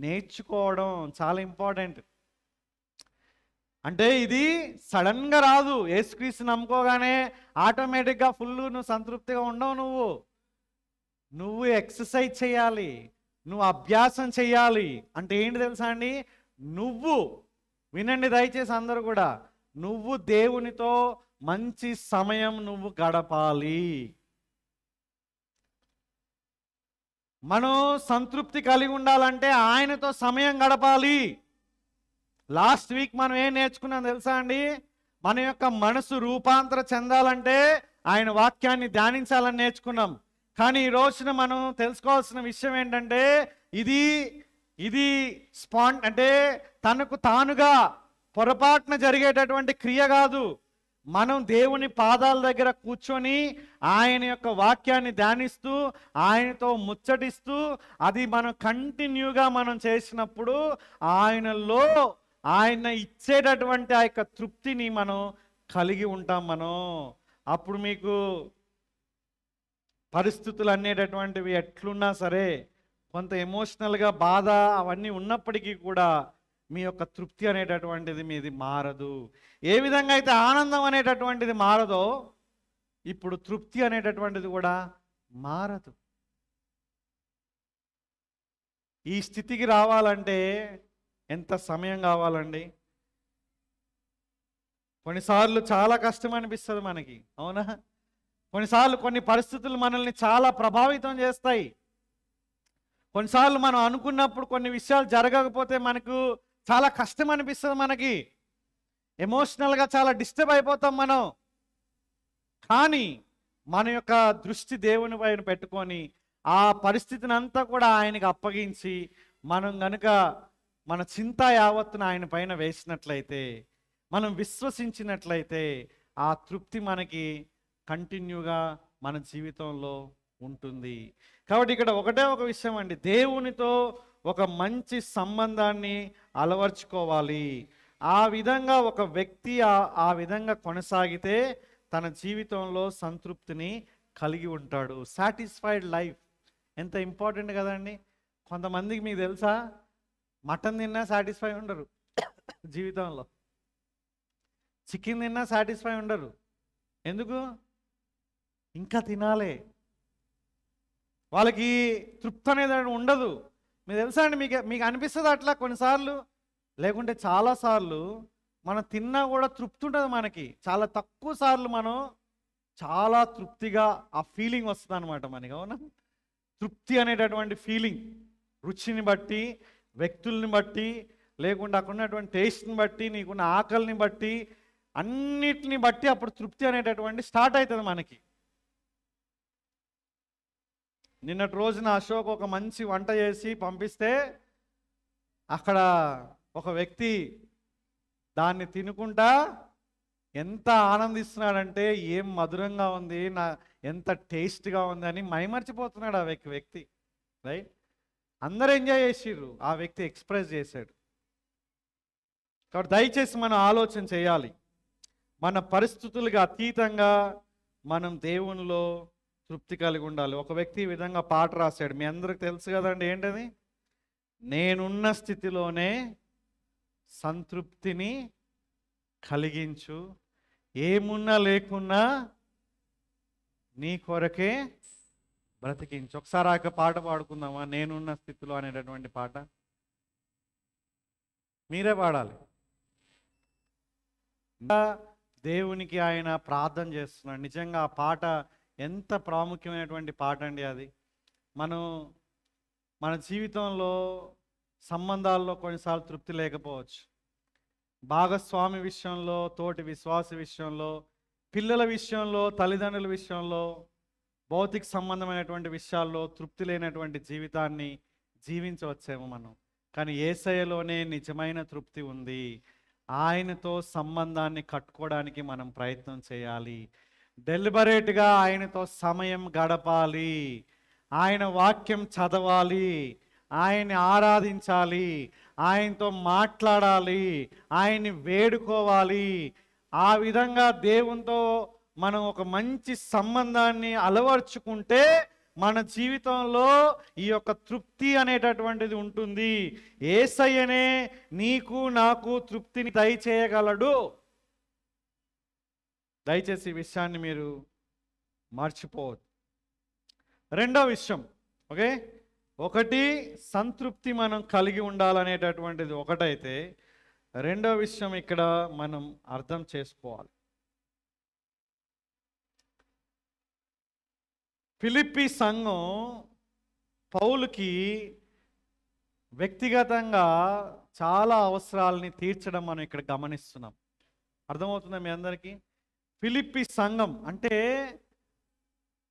నేర్చుకోవడం చాలా ఇంపార్టెంట్. అంటే ఇది సడన్గా రాదు. యేసుక్రీస్తు నమ్ముకోగానే ఆటోమేటిక్గా ఫుల్ నువ్వు సంతృప్తిగా ఉండవు. నువ్వు ఎక్సర్సైజ్ చేయాలి, నువ్వు అభ్యాసం చేయాలి. అంటే ఏంటి తెలుసా అండి? నువ్వు వినండి దయచేసి అందరూ కూడా, నువ్వు దేవునితో మంచి సమయం నువ్వు గడపాలి. మనం సంతృప్తి కలిగి ఉండాలంటే ఆయనతో సమయం గడపాలి. లాస్ట్ వీక్ మనం ఏం నేర్చుకున్నాం తెలుసా అండి? మన యొక్క మనసు రూపాంతర చెందాలంటే ఆయన వాక్యాన్ని ధ్యానించాలని నేర్చుకున్నాం. కానీ ఈ రోజున మనం తెలుసుకోవాల్సిన విషయం ఏంటంటే ఇది అంటే తనకు తానుగా పొరపాటున జరిగేటటువంటి క్రియ కాదు. మనం దేవుని పాదాల దగ్గర కూర్చొని ఆయన యొక్క వాక్యాన్ని ధ్యానిస్తూ ఆయనతో ముచ్చటిస్తూ అది మనం కంటిన్యూగా మనం చేసినప్పుడు ఆయనలో ఆయన ఇచ్చేటటువంటి ఆ యొక్క తృప్తిని మనం కలిగి ఉంటాం. అప్పుడు మీకు పరిస్థితులు అనేటటువంటివి ఎట్లున్నా సరే, కొంత ఎమోషనల్గా బాధ అవన్నీ ఉన్నప్పటికీ కూడా మీ యొక్క తృప్తి అనేటటువంటిది మీది మారదు. ఏ విధంగా అయితే ఆనందం అనేటటువంటిది మారదో, ఇప్పుడు తృప్తి అనేటటువంటిది కూడా మారదు. ఈ స్థితికి రావాలంటే ఎంత సమయం కావాలండి? కొన్నిసార్లు చాలా కష్టం అనిపిస్తుంది మనకి, అవునా? కొన్నిసార్లు కొన్ని పరిస్థితులు మనల్ని చాలా ప్రభావితం చేస్తాయి. కొన్నిసార్లు మనం అనుకున్నప్పుడు కొన్ని విషయాలు జరగకపోతే మనకు చాలా కష్టం అనిపిస్తుంది. మనకి ఎమోషనల్గా చాలా డిస్టర్బ్ అయిపోతాం మనం. కానీ మన యొక్క దృష్టి దేవుని పైన పెట్టుకొని ఆ పరిస్థితిని అంతా కూడా ఆయనకి అప్పగించి మనం గనుక మన చింత యావత్తును ఆయన పైన వేసినట్లయితే, మనం విశ్వసించినట్లయితే ఆ తృప్తి మనకి కంటిన్యూగా మన జీవితంలో ఉంటుంది. కాబట్టి ఇక్కడ ఒకటే ఒక విషయం అండి, దేవునితో ఒక మంచి సంబంధాన్ని అలవర్చుకోవాలి. ఆ విధంగా ఒక వ్యక్తి ఆ విధంగా కొనసాగితే తన జీవితంలో సంతృప్తిని కలిగి ఉంటాడు. సాటిస్ఫైడ్ లైఫ్ ఎంత ఇంపార్టెంట్ కదండి. కొంతమందికి మీకు తెలుసా, మటన్ తిన్నా సాటిస్ఫై ఉండరు జీవితంలో, చికెన్ తిన్నా సాటిస్ఫై ఉండరు. ఎందుకు? ఇంకా తినాలి, వాళ్ళకి తృప్తి అనేది ఉండదు. మీకు తెలుసా అండి, మీకు అనిపిస్తుంది అట్లా కొన్నిసార్లు, లేకుంటే చాలాసార్లు మనం తిన్నా కూడా తృప్తి ఉంటుంది మనకి. చాలా తక్కువ సార్లు మనం చాలా తృప్తిగా ఆ ఫీలింగ్ వస్తుంది అనమాట మనకి. అవునా? తృప్తి అనేటటువంటి ఫీలింగ్ రుచిని బట్టి, వ్యక్తుల్ని బట్టి, లేకుంటే అక్కడ ఉన్నటువంటి టేస్ట్ని బట్టి, నీకున్న ఆకలిని బట్టి, అన్నిటిని బట్టి అప్పుడు తృప్తి అనేటటువంటి స్టార్ట్ అవుతుంది మనకి. నిన్నటి రోజున అశోక్ ఒక మంచి వంట చేసి పంపిస్తే అక్కడ ఒక వ్యక్తి దాన్ని తినుకుంటా ఎంత ఆనందిస్తున్నాడంటే, ఏం మధురంగా ఉంది, ఎంత టేస్ట్గా ఉంది అని మైమర్చిపోతున్నాడు ఆ వ్యక్తి. రైట్? అందరూ ఎంజాయ్ చేసిర్రు, ఆ వ్యక్తి ఎక్స్ప్రెస్ చేశాడు. కాబట్టి దయచేసి మనం ఆలోచన చేయాలి. మన పరిస్థితులకు అతీతంగా మనం దేవునిలో తృప్తి కలిగి ఉండాలి. ఒక వ్యక్తి ఈ విధంగా పాట రాశాడు, మీ అందరికి తెలుసు కదండి. ఏంటది? నేనున్న స్థితిలోనే సంతృప్తిని కలిగించు, ఏమున్నా లేకున్నా నీ కొరకే బ్రతికించు. ఒకసారి ఆ పాట పాడుకుందామా? నేనున్న స్థితిలో అనేటటువంటి పాట మీరే పాడాలి. దేవునికి ఆయన ప్రార్థన చేస్తున్నాడు. నిజంగా ఆ పాట ఎంత ప్రాముఖ్యమైనటువంటి పాట అండి అది. మన జీవితంలో సంబంధాల్లో కొన్నిసార్లు తృప్తి లేకపోవచ్చు, భాగస్వామి విషయంలో, తోటి విశ్వాస విషయంలో, పిల్లల విషయంలో, తల్లిదండ్రుల విషయంలో, భౌతిక సంబంధమైనటువంటి విషయాల్లో తృప్తి లేనటువంటి జీవితాన్ని జీవించవచ్చేమో మనం. కానీ యేసయ్యలోనే నిజమైన తృప్తి ఉంది. ఆయనతో సంబంధాన్ని కట్టుకోవడానికి మనం ప్రయత్నం చేయాలి. డెలిబరేట్గా ఆయనతో సమయం గడపాలి, ఆయన వాక్యం చదవాలి, ఆయన్ని ఆరాధించాలి, ఆయనతో మాట్లాడాలి, ఆయన్ని వేడుకోవాలి. ఆ విధంగా దేవునితో మనం ఒక మంచి సంబంధాన్ని అలవర్చుకుంటే మన జీవితంలో ఈ యొక్క తృప్తి అనేటటువంటిది ఉంటుంది. యేసయ్యనే నీకు నాకు తృప్తిని దయచేయగలడు. దయచేసి ఈ విషయాన్ని మీరు మర్చిపోవద్దు. రెండో విషయం, ఓకే, ఒకటి సంతృప్తి మనం కలిగి ఉండాలనేటటువంటిది ఒకటైతే, రెండో విషయం ఇక్కడ మనం అర్థం చేసుకోవాలి. ఫిలిప్పీ సంఘం పౌలుకి వ్యక్తిగతంగా చాలా అవసరాలని తీర్చడం మనం ఇక్కడ గమనిస్తున్నాం. అర్థమవుతుందా మీ అందరికీ? ఫిలిప్పీ సంఘం అంటే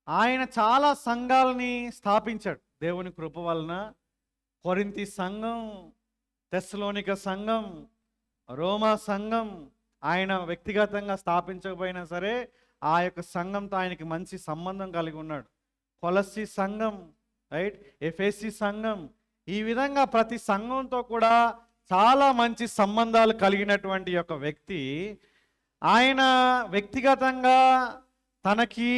ఆయన చాలా సంఘాలని స్థాపించాడు దేవుని కృప వలన. కొరింథీ సంఘం, తెస్సలోనిక సంఘం, రోమా సంఘం ఆయన వ్యక్తిగతంగా స్థాపించకపోయినా సరే ఆ యొక్క సంఘంతో ఆయనకి మంచి సంబంధం కలిగి ఉన్నాడు. కొలస్సీ సంఘం, రైట్, ఎఫెసీ సంఘం, ఈ విధంగా ప్రతి సంఘంతో కూడా చాలా మంచి సంబంధాలు కలిగినటువంటి యొక్క వ్యక్తి. ఆయన వ్యక్తిగతంగా తనకి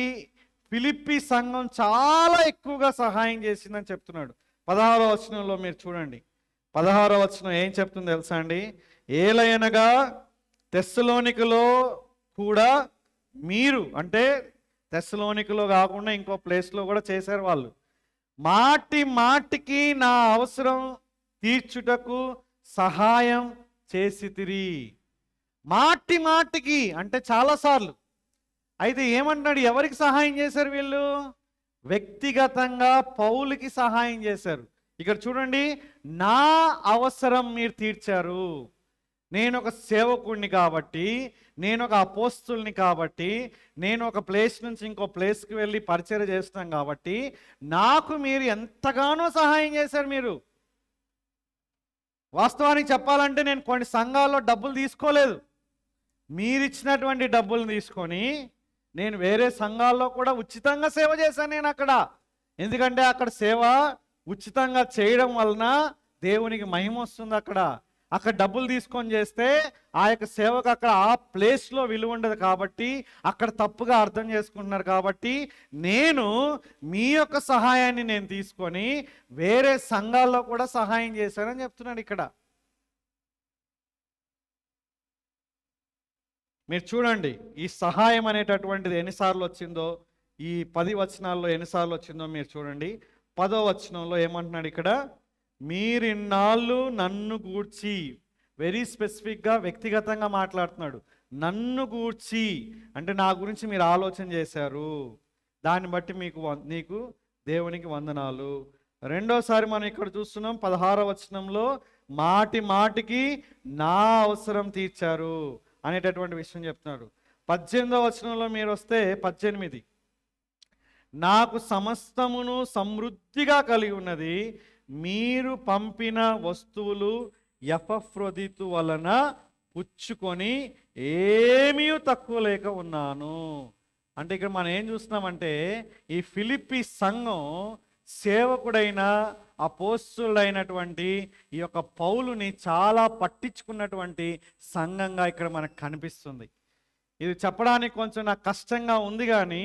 ఫిలిప్పీ సంఘం చాలా ఎక్కువగా సహాయం చేసిందని చెప్తున్నాడు. 16వ వచనంలో మీరు చూడండి. 16వ వచనం ఏం చెప్తుందో తెలుసా అండి? ఏలయనగా తెస్సలోనికలో కూడా మీరు, అంటే తెస్సలోనికలో కాకుండా ఇంకో ప్లేస్లో కూడా చేశారు వాళ్ళు, మాటి మాటికి నా అవసరం తీర్చుటకు సహాయం చేసితిరి. మాటి మాటికి అంటే చాలాసార్లు. అయితే ఏమంటున్నాడు? ఎవరికి సహాయం చేశారు వీళ్ళు? వ్యక్తిగతంగా పౌలుకి సహాయం చేశారు. ఇక్కడ చూడండి, నా అవసరం మీరు తీర్చారు. నేను ఒక సేవకుడిని కాబట్టి, నేను ఒక అపోస్తుల్ని కాబట్టి, నేను ఒక ప్లేస్ నుంచి ఇంకో ప్లేస్కి వెళ్ళి పరిచయం చేస్తున్నాం కాబట్టి నాకు మీరు ఎంతగానో సహాయం చేశారు. మీరు వాస్తవానికి చెప్పాలంటే నేను కొన్ని సంఘాల్లో డబ్బులు తీసుకోలేదు. మీరిచ్చినటువంటి డబ్బులు తీసుకొని నేను వేరే సంఘాల్లో కూడా ఉచితంగా సేవ చేశాను నేను అక్కడ. ఎందుకంటే అక్కడ సేవ ఉచితంగా చేయడం వలన దేవునికి మహిమ వస్తుంది అక్కడ. అక్కడ డబ్బులు తీసుకొని చేస్తే ఆ యొక్క సేవకు అక్కడ ఆ ప్లేస్లో విలువ ఉండదు కాబట్టి అక్కడ తప్పుగా అర్థం చేసుకుంటున్నారు. కాబట్టి నేను మీ యొక్క సహాయాన్ని నేను తీసుకొని వేరే సంఘాల్లో కూడా సహాయం చేశానని చెప్తున్నాడు ఇక్కడ. మీరు చూడండి ఈ సహాయం అనేటటువంటిది ఎన్నిసార్లు వచ్చిందో, ఈ 10 వచనాల్లో ఎన్నిసార్లు వచ్చిందో మీరు చూడండి. 10వ వచనంలో ఏమంటున్నాడు ఇక్కడ, మీరిన్నాళ్ళు నన్ను గూర్చి, వెరీ స్పెసిఫిక్గా వ్యక్తిగతంగా మాట్లాడుతున్నాడు. నన్ను గూర్చి అంటే నా గురించి మీరు ఆలోచన చేశారు, దాన్ని బట్టి నీకు దేవునికి వందనాలు. రెండోసారి మనం ఇక్కడ చూస్తున్నాం 16వ వచనంలో, మాటి మాటికి నా అవసరం తీర్చారు అనేటటువంటి విషయం చెప్తున్నాడు. 18వ వచనంలో మీరు వస్తే 18, నాకు సమస్తమును సమృద్ధిగా కలిగి ఉన్నది, మీరు పంపిన వస్తువులు ఎపఫ్రోదితు వలన పుచ్చుకొని ఏమీ తక్కువ లేక ఉన్నాను. అంటే ఇక్కడ మనం ఏం చూస్తున్నామంటే ఈ ఫిలిప్పీ సంఘం సేవకుడైన అపోస్తులైనటువంటి ఈ యొక్క పౌలుని చాలా పట్టించుకున్నటువంటి సంఘంగా ఇక్కడ మనకు కనిపిస్తుంది. ఇది చెప్పడానికి కొంచెం నాకు కష్టంగా ఉంది, కానీ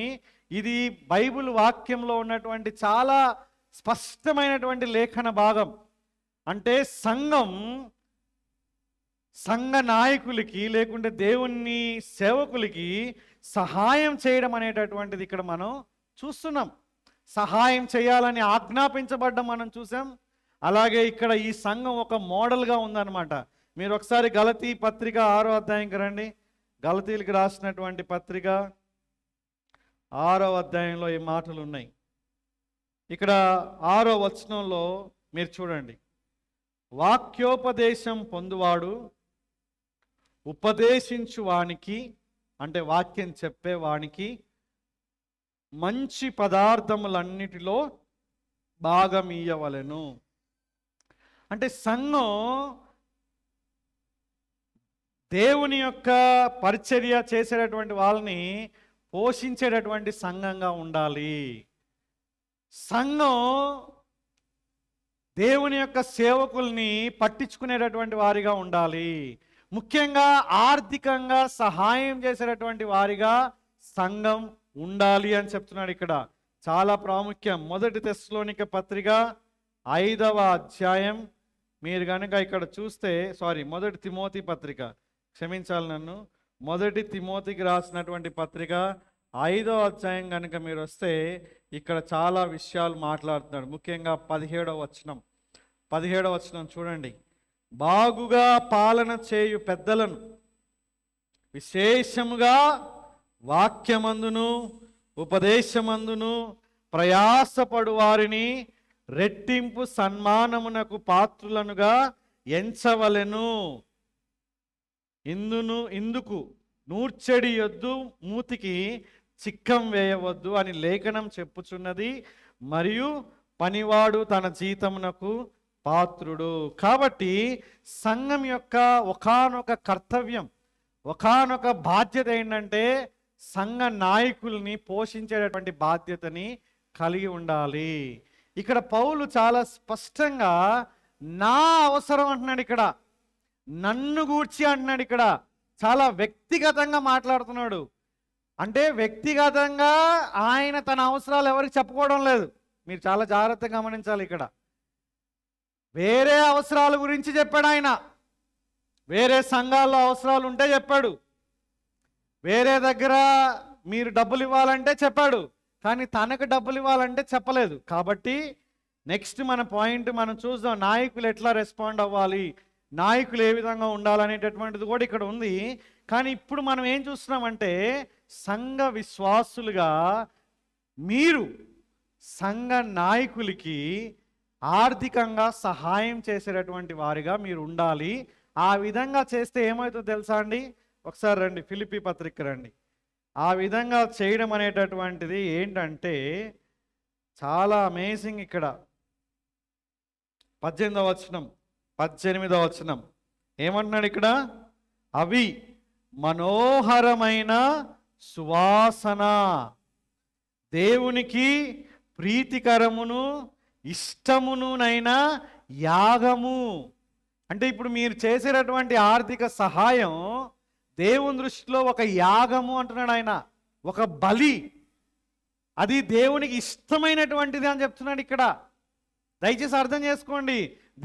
ఇది బైబిల్ వాక్యంలో ఉన్నటువంటి చాలా స్పష్టమైనటువంటి లేఖన భాగం. అంటే సంఘ నాయకులకి లేకుంటే దేవుని సేవకులకి సహాయం చేయడం అనేటటువంటిది ఇక్కడ మనం చూస్తున్నాం. సహాయం చేయాలని ఆజ్ఞాపించబడ్డం మనం చూసాం. అలాగే ఇక్కడ ఈ సంఘం ఒక మోడల్గా ఉందన్నమాట. మీరు ఒకసారి గలతీ పత్రిక 6వ అధ్యాయంకి రండి. గలతీలకు రాసినటువంటి పత్రిక 6వ అధ్యాయంలో ఈ మాటలు ఉన్నాయి. ఇక్కడ 6వ వచనంలో మీరు చూడండి, వాక్యోపదేశం పొందువాడు ఉపదేశించువానికి, అంటే వాక్యం చెప్పేవానికి మంచి పదార్థములన్నిటిలో భాగం ఇయ్యవలెను. అంటే సంఘం దేవుని యొక్క పరిచర్య చేసేటటువంటి వాళ్ళని పోషించేటటువంటి సంఘంగా ఉండాలి. సంఘం దేవుని యొక్క సేవకుల్ని పట్టించుకునేటటువంటి వారిగా ఉండాలి. ముఖ్యంగా ఆర్థికంగా సహాయం చేసేటటువంటి వారిగా సంఘం ఉండాలి అని చెప్తున్నాడు ఇక్కడ. చాలా ప్రాముఖ్యం. 1 తెస్సలోనిక పత్రిక 5వ అధ్యాయం మీరు కనుక ఇక్కడ చూస్తే, 1 తిమోతి పత్రిక, క్షమించాలి నన్ను, 1 తిమోతికి రాసినటువంటి పత్రిక 5వ అధ్యాయం కనుక మీరు వస్తే ఇక్కడ చాలా విషయాలు మాట్లాడుతున్నాడు. ముఖ్యంగా 17వ వచనం చూడండి, బాగుగా పాలన చేయు పెద్దలను విశేషముగా వాక్యమందును ఉపదేశమందును ప్రయాసపడు వారిని రెట్టింపు సన్మానమునకు పాత్రులనుగా ఎంచవలెను. ఇందుకు నూర్చెడి యొద్దు, మూతికి చిక్కం వేయవద్దు అని లేఖనం చెప్పుచున్నది, మరియు పనివాడు తన జీతమునకు పాత్రుడు. కాబట్టి సంఘం యొక్క ఒకానొక కర్తవ్యం, ఒకానొక బాధ్యత ఏంటంటే సంఘ నాయకుల్ని పోషించేటటువంటి బాధ్యతని కలిగి ఉండాలి. ఇక్కడ పౌలు చాలా స్పష్టంగా నా అవసరం అంటున్నాడు. ఇక్కడ నన్ను గూర్చి అంటున్నాడు. ఇక్కడ చాలా వ్యక్తిగతంగా మాట్లాడుతున్నాడు. అంటే వ్యక్తిగతంగా ఆయన తన అవసరాలు ఎవరికి చెప్పుకోవడం లేదు. మీరు చాలా జాగ్రత్తగా గమనించాలి. ఇక్కడ వేరే అవసరాల గురించి చెప్పాడు ఆయన. వేరే సంఘాల్లో అవసరాలు ఉంటే చెప్పాడు, వేరే దగ్గర మీరు డబ్బులు ఇవ్వాలంటే చెప్పాడు, కానీ తనకు డబ్బులు ఇవ్వాలంటే చెప్పలేదు. కాబట్టి నెక్స్ట్ మన పాయింట్ మనం చూద్దాం, నాయకులు ఎట్లా రెస్పాండ్ అవ్వాలి, నాయకులు ఏ విధంగా ఉండాలనేటటువంటిది కూడా ఇక్కడ ఉంది. కానీ ఇప్పుడు మనం ఏం చూస్తున్నామంటే సంఘ విశ్వాసులుగా మీరు సంఘ నాయకులకి ఆర్థికంగా సహాయం చేసేటటువంటి వారిగా మీరు ఉండాలి. ఆ విధంగా చేస్తే ఏమవుతుందో తెలుసా అండి? ఒకసారి రండి, ఫిలిప్పీ పత్రిక రండి. ఆ విధంగా చేయడం అనేటటువంటిది ఏంటంటే చాలా అమేజింగ్. ఇక్కడ 18వ వచనం ఏమంటున్నాడు ఇక్కడ? అవి మనోహరమైన సువాసన, దేవునికి ప్రీతికరమును ఇష్టమునునైన యాగము. అంటే ఇప్పుడు మీరు చేసేటటువంటి ఆర్థిక సహాయం దేవుని దృష్టిలో ఒక యాగము అంటున్నాడు ఆయన, ఒక బలి. అది దేవునికి ఇష్టమైనటువంటిది అని చెప్తున్నాడు ఇక్కడ. దయచేసి అర్థం చేసుకోండి.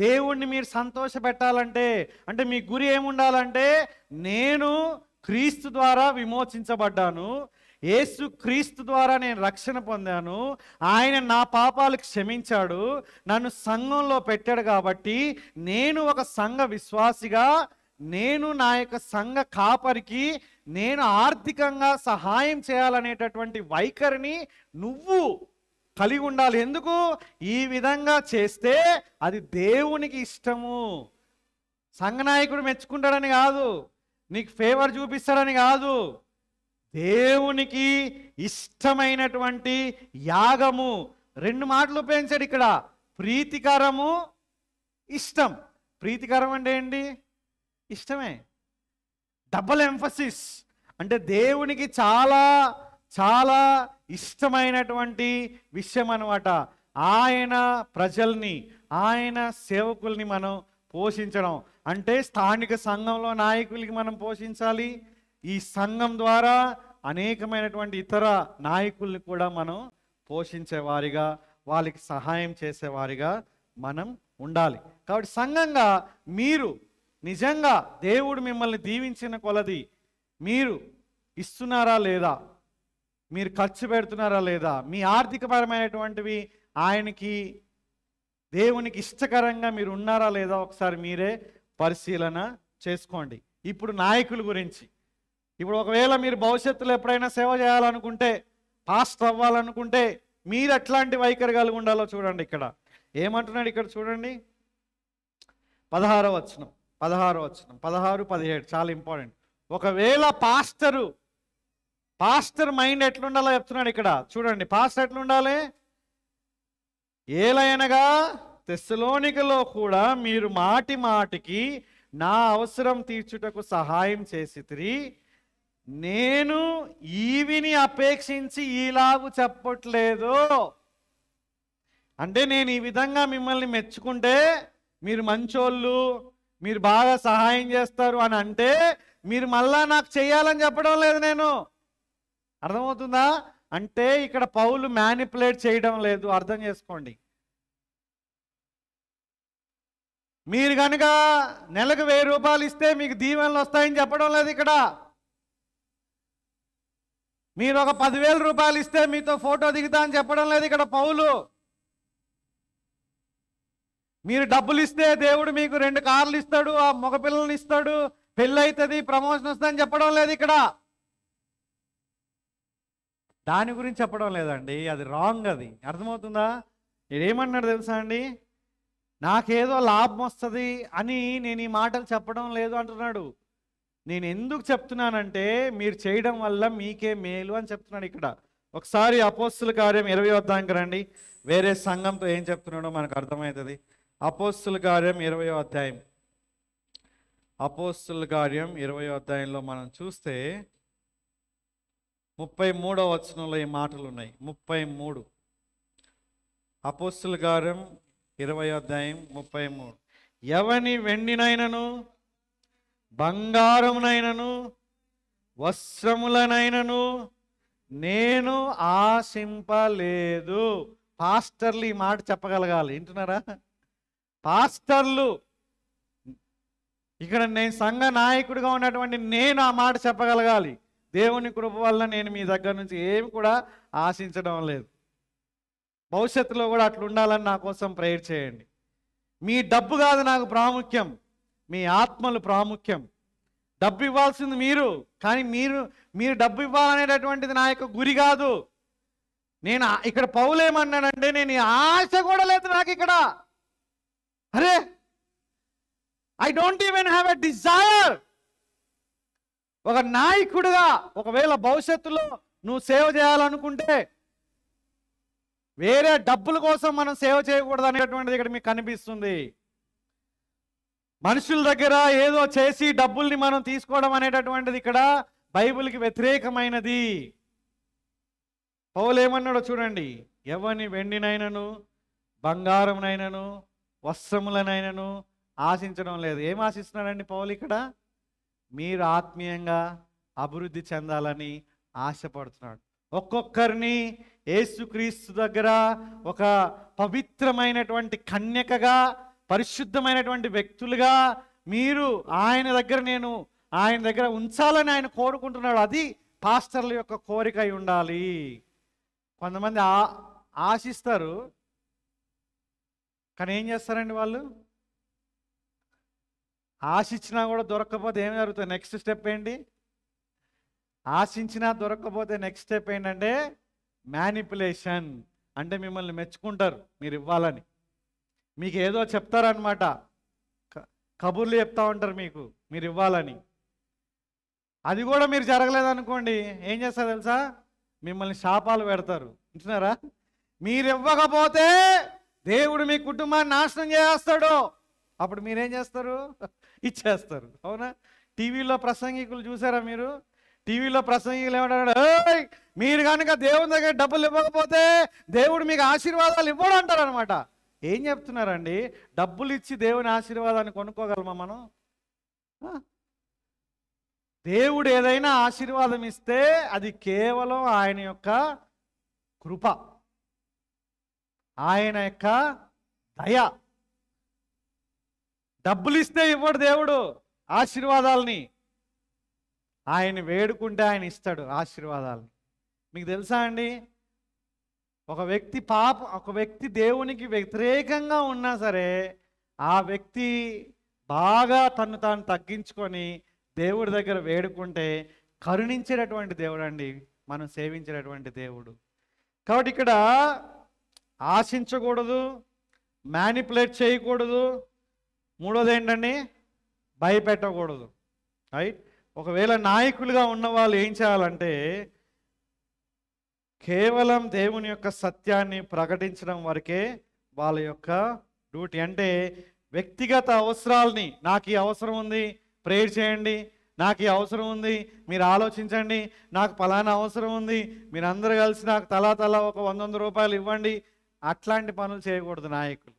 దేవుణ్ణి మీరు సంతోష పెట్టాలంటే, అంటే మీ గురి ఏముండాలంటే, నేను క్రీస్తు ద్వారా విమోచించబడ్డాను, యేసు క్రీస్తు ద్వారా నేను రక్షణ పొందాను, ఆయన నా పాపాలు క్షమించాడు, నన్ను సంఘంలో పెట్టాడు, కాబట్టి నేను ఒక సంఘ విశ్వాసిగా, నేను నా యొక్క సంఘ కాపరికి నేను ఆర్థికంగా సహాయం చేయాలనేటటువంటి వైఖరిని నువ్వు కలిగి ఉండాలి. ఎందుకు? ఈ విధంగా చేస్తే అది దేవునికి ఇష్టము. సంఘనాయకుడు మెచ్చుకుంటాడని కాదు, నీకు ఫేవర్ చూపిస్తాడని కాదు, దేవునికి ఇష్టమైనటువంటి యాగము. 2 మాటలు ఉపయోగించాడు ఇక్కడ, ప్రీతికరము, ఇష్టం. ప్రీతికరం అంటే ఏంటి? ఇష్టమే. Double emphasis. అంటే దేవునికి చాలా చాలా ఇష్టమైనటువంటి విషయం అన్నమాట. ఆయన ప్రజల్ని, ఆయన సేవకుల్ని మనం పోషించడం. అంటే స్థానిక సంఘంలో నాయకులకి మనం పోషించాలి, ఈ సంఘం ద్వారా అనేకమైనటువంటి ఇతర నాయకుల్ని కూడా మనం పోషించేవారిగా, వాళ్ళకి సహాయం చేసేవారిగా మనం ఉండాలి. కాబట్టి సంఘంగా మీరు నిజంగా దేవుడు మిమ్మల్ని దీవించిన కొలది మీరు ఇస్తున్నారా లేదా, మీరు ఖర్చు పెడుతున్నారా లేదా, మీ ఆర్థికపరమైనటువంటివి ఆయనకి దేవునికి ఇష్టకరంగా మీరు ఉన్నారా లేదా ఒకసారి మీరే పరిశీలన చేసుకోండి. ఇప్పుడు నాయకుల గురించి, ఇప్పుడు ఒకవేళ మీరు భవిష్యత్తులో ఎప్పుడైనా సేవ చేయాలనుకుంటే, పాస్టర్ అవ్వాలనుకుంటే మీరు ఎట్లాంటి వైఖరి కలిగి ఉండాలో చూడండి. ఇక్కడ ఏమంటున్నాడు, ఇక్కడ చూడండి 16వ వచనం, 16, 17 చాలా ఇంపార్టెంట్. ఒకవేళ పాస్టర్ మైండ్ ఎట్లుండాలో చెప్తున్నాడు ఇక్కడ చూడండి. పాస్టర్ ఎట్లుండాలి? ఏలయనగా తెస్సలోనికలో కూడా మీరు మాటి మాటికి నా అవసరం తీర్చుటకు సహాయం చేసితిరి, నేను ఈవిని అపేక్షించి ఈలాగు చెప్పట్లేదు. అంటే నేను ఈ విధంగా మిమ్మల్ని మెచ్చుకుంటే మీరు మంచోళ్ళు, మీరు బాగా సహాయం చేస్తారు అని అంటే మీరు మళ్ళా నాకు చెయ్యాలని చెప్పడం లేదు నేను. అర్థమవుతుందా? అంటే ఇక్కడ పౌలు మ్యానిపులేట్ చేయడం లేదు, అర్థం చేసుకోండి. మీరు కనుక నెలకు 1000 రూపాయలు ఇస్తే మీకు దీవెనలు వస్తాయని చెప్పడం లేదు ఇక్కడ. మీరు ఒక 10,000 రూపాయలు ఇస్తే మీతో ఫోటో దిగుతా అని చెప్పడం లేదు ఇక్కడ పౌలు. మీరు డబ్బులు ఇస్తే దేవుడు మీకు 2 కార్లు ఇస్తాడు, ఆ మగపిల్లల్ని ఇస్తాడు, పెళ్ళి అవుతుంది, ప్రమోషన్ వస్తుందని చెప్పడం లేదు ఇక్కడ. దాని గురించి చెప్పడం లేదండి, అది రాంగ్. అది అర్థమవుతుందా? ఏమన్నాడు తెలుసా అండి, నాకేదో లాభం వస్తుంది అని నేను ఈ మాటలు చెప్పడం లేదు అంటున్నాడు. నేను ఎందుకు చెప్తున్నానంటే మీరు చేయడం వల్ల మీకే మేలు అని చెప్తున్నాడు ఇక్కడ. ఒకసారి అపోస్తుల కార్యం 20వ అధ్యాయంకి రండి, వేరే సంఘంతో ఏం చెప్తున్నాడో మనకు అర్థమవుతుంది. అపోస్తుల కార్యం 20వ అధ్యాయం, అపోస్తుల కార్యం 20వ అధ్యాయంలో మనం చూస్తే 33వ వచనంలో ఈ మాటలు ఉన్నాయి. 33 అపోస్తుల కార్యం 20వ అధ్యాయం 33. ఎవని వెండినైనను బంగారమునైనను వస్త్రములనైనను నేను ఆశింపలేదు. పాస్టర్లు ఈ మాట చెప్పగలగాలి, వింటున్నారా? పాస్టర్లు ఇక్కడ, నేను సంఘ నాయకుడిగా ఉన్నటువంటి నేను ఆ మాట చెప్పగలగాలి. దేవుని కృప వల్ల నేను మీ దగ్గర నుంచి ఏమి కూడా ఆశించడం లేదు. భవిష్యత్తులో కూడా అట్లా ఉండాలని నా కోసం ప్రేయర్ చేయండి. మీ డబ్బు కాదు నాకు ప్రాముఖ్యం, మీ ఆత్మలు ప్రాముఖ్యం. డబ్బు ఇవ్వాల్సింది మీరు, కానీ మీరు డబ్బు ఇవ్వాలనేటటువంటిది నా యొక్క గురి కాదు. నేను ఇక్కడ పౌలు ఏమన్నాడంటే, నేను ఆశ కూడా లేదు నాకు ఇక్కడ. అరే, I don't even have a desire. ఒక నాయకుడిగా ఒకవేళ భవిష్యత్తులో నువ్వు సేవ చేయాలనుకుంటే వేరే డబ్బుల కోసం మనం సేవ చేయకూడదు అనేటువంటిది ఇక్కడ మీకు కనిపిస్తుంది. మనుషుల దగ్గర ఏదో చేసి డబ్బుల్ని మనం తీసుకోవడం అనేటటువంటిది ఇక్కడ బైబిల్కి వ్యతిరేకమైనది. పౌలు ఏమన్నాడో చూడండి, ఎవని వెండినైనను బంగారమునైనను వస్త్రములనైనను ఆశించడం లేదు. ఏం ఆశిస్తున్నాడండి పౌలు ఇక్కడ? మీరు ఆత్మీయంగా అభివృద్ధి చెందాలని ఆశపడుతున్నాడు. ఒక్కొక్కరిని యేసుక్రీస్తు దగ్గర ఒక పవిత్రమైనటువంటి కన్యకగా, పరిశుద్ధమైనటువంటి వ్యక్తులుగా మీరు ఆయన దగ్గర ఉంచాలని ఆయన కోరుకుంటున్నాడు. అది పాస్టర్ల యొక్క కోరిక అయి ఉండాలి. కొంతమంది ఆశిస్తారు, కానీ ఏం చేస్తారండి వాళ్ళు? ఆశించినా కూడా దొరకకపోతే ఏం జరుగుతుంది? నెక్స్ట్ స్టెప్ ఏంటి? ఆశించినా దొరకకపోతే నెక్స్ట్ స్టెప్ ఏంటంటే మ్యానిపులేషన్. అంటే మిమ్మల్ని మెచ్చుకుంటారు మీరు ఇవ్వాలని, మీకు ఏదో చెప్తారనమాట, కబుర్లు చెప్తా ఉంటారు మీకు మీరు ఇవ్వాలని. అది కూడా మీరు జరగలేదనుకోండి, ఏం చేస్తారు తెలుసా? మిమ్మల్ని శాపాలు పెడతారు. వింటున్నారా? మీరు ఇవ్వకపోతే దేవుడు మీ కుటుంబాన్ని నాశనం చేస్తాడు. అప్పుడు మీరేం చేస్తారు? ఇచ్చేస్తారు. అవునా? టీవీలో ప్రసంగికులు చూసారా మీరు? టీవీలో ప్రసంగికులు ఏమంటారు? మీరు కనుక దేవుని దగ్గర డబ్బులు ఇవ్వకపోతే దేవుడు మీకు ఆశీర్వాదాలు ఇవ్వడు అంటారు అనమాట. ఏం చెప్తున్నారండి? డబ్బులు ఇచ్చి దేవుని ఆశీర్వాదాన్ని కొనుక్కోగలమా మనం? దేవుడు ఏదైనా ఆశీర్వాదం ఇస్తే అది కేవలం ఆయన యొక్క కృప, ఆయన యొక్క దయ. డబ్బులు ఇస్తే ఇవ్వడు దేవుడు ఆశీర్వాదాలని. ఆయన వేడుకుంటే ఆయన ఇస్తాడు ఆశీర్వాదాలని. మీకు తెలుసా అండి, ఒక వ్యక్తి దేవునికి వ్యతిరేకంగా ఉన్నా సరే ఆ వ్యక్తి బాగా తను తాను తగ్గించుకొని దేవుడి దగ్గర వేడుకుంటే కరుణించేటటువంటి దేవుడు అండి మనం సేవించేటటువంటి దేవుడు. కాబట్టి ఇక్కడ ఆశించకూడదు, మ్యానిపులేట్ చేయకూడదు. మూడోది ఏంటండి? భయపెట్టకూడదు. రైట్? ఒకవేళ నాయకులుగా ఉన్న వాళ్ళు ఏం చేయాలంటే కేవలం దేవుని యొక్క సత్యాన్ని ప్రకటించడం వరకే వాళ్ళ యొక్క డ్యూటీ. అంటే వ్యక్తిగత అవసరాలని, నాకు ఈ అవసరం ఉంది ప్రేయర్ చేయండి, నాకు ఈ అవసరం ఉంది మీరు ఆలోచించండి, నాకు ఫలానా అవసరం ఉంది మీరు అందరూ కలిసి నాకు తలా ఒక 100 రూపాయలు ఇవ్వండి, అట్లాంటి పనులు చేయకూడదు నాయకులు.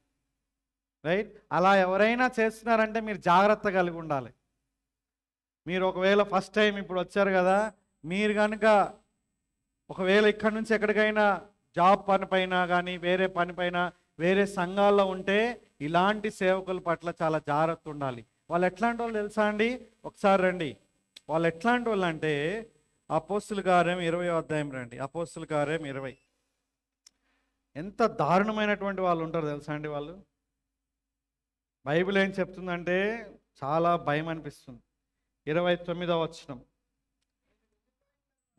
రైట్? అలా ఎవరైనా చేస్తున్నారంటే మీరు జాగ్రత్త కలిగి ఉండాలి. మీరు ఒకవేళ ఫస్ట్ టైం ఇప్పుడు వచ్చారు కదా, మీరు కనుక ఒకవేళ ఇక్కడి నుంచి ఎక్కడికైనా జాబ్ పనిపైన కానీ వేరే పనిపైన వేరే సంఘాల్లో ఉంటే ఇలాంటి సేవకుల పట్ల చాలా జాగ్రత్త ఉండాలి. వాళ్ళు ఎట్లాంటి వాళ్ళు తెలుసా అండి? ఒకసారి రండి. వాళ్ళు ఎట్లాంటి వాళ్ళు అంటే అపోస్తుల కార్యం 20వ అధ్యాయం రండి. అపోస్తుల కార్యం 20. ఎంత దారుణమైనటువంటి వాళ్ళు ఉంటారు తెలుసా అండి వాళ్ళు. బైబిల్ ఏం చెప్తుందంటే చాలా భయం అనిపిస్తుంది. 29వ వచనం,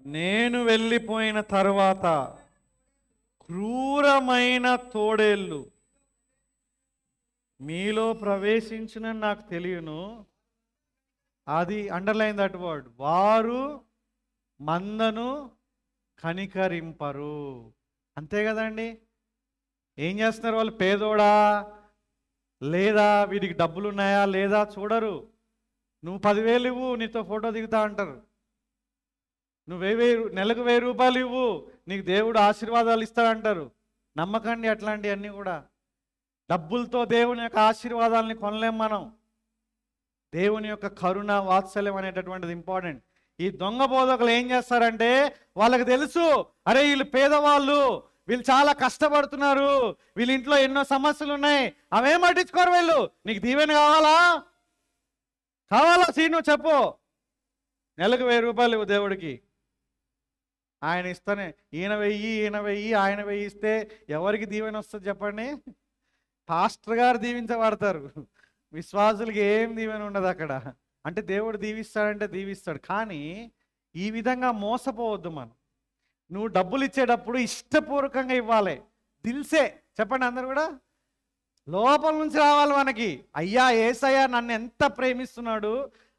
నేను వెళ్ళిపోయిన తర్వాత క్రూరమైన తోడేళ్ళు మీలో ప్రవేశించునని నాకు తెలియను. అది అండర్లైన్ దట్ వర్డ్. వారు మందను కనికరింపరు. అంతే కదండి. ఏం చేస్తున్నారు వాళ్ళు? పేదోడా లేదా వీడికి డబ్బులు ఉన్నాయా లేదా చూడరు. నువ్వు 10,000 ఇవ్వు నీతో ఫోటో దిగుతా అంటారు. నువ్వు నెలకు 1000 రూపాయలు ఇవ్వు నీకు దేవుడు ఆశీర్వాదాలు ఇస్తాడంటారు. నమ్మకండి అట్లాంటివన్నీ కూడా. డబ్బులతో దేవుని యొక్క ఆశీర్వాదాలని కొనలేం మనం. దేవుని యొక్క కరుణ వాత్సల్యం అనేటటువంటిది ఇంపార్టెంట్. ఈ దొంగ బోధకులు ఏం చేస్తారంటే వాళ్ళకి తెలుసు, అరే వీళ్ళు పేదవాళ్ళు, వీళ్ళు చాలా కష్టపడుతున్నారు, వీళ్ళ ఇంట్లో ఎన్నో సమస్యలు ఉన్నాయి, అవేం పట్టించుకోరు వీళ్ళు. నీకు దీవెన కావాలా సీను చెప్పు, నెలకు 1000 రూపాయలు ఇవ్వు దేవుడికి, ఆయన ఇస్తానే. ఈయన 1000 ఆయన 1000 ఇస్తే ఎవరికి దీవెన వస్తుంది చెప్పండి? పాస్టర్ గారు దీవించబడతారు, విశ్వాసులకి ఏం దీవెన ఉండదు అక్కడ. అంటే దేవుడు దీవిస్తాడంటే దీవిస్తాడు, కానీ ఈ విధంగా మోసపోవద్దు మనం. నువ్వు డబ్బులు ఇచ్చేటప్పుడు ఇష్టపూర్వకంగా ఇవ్వాలి. దిల్సే చెప్పండి అందరు కూడా, లోపల నుంచి రావాలి మనకి. అయ్యా యేసయ్య నన్ను ఎంత ప్రేమిస్తున్నాడు,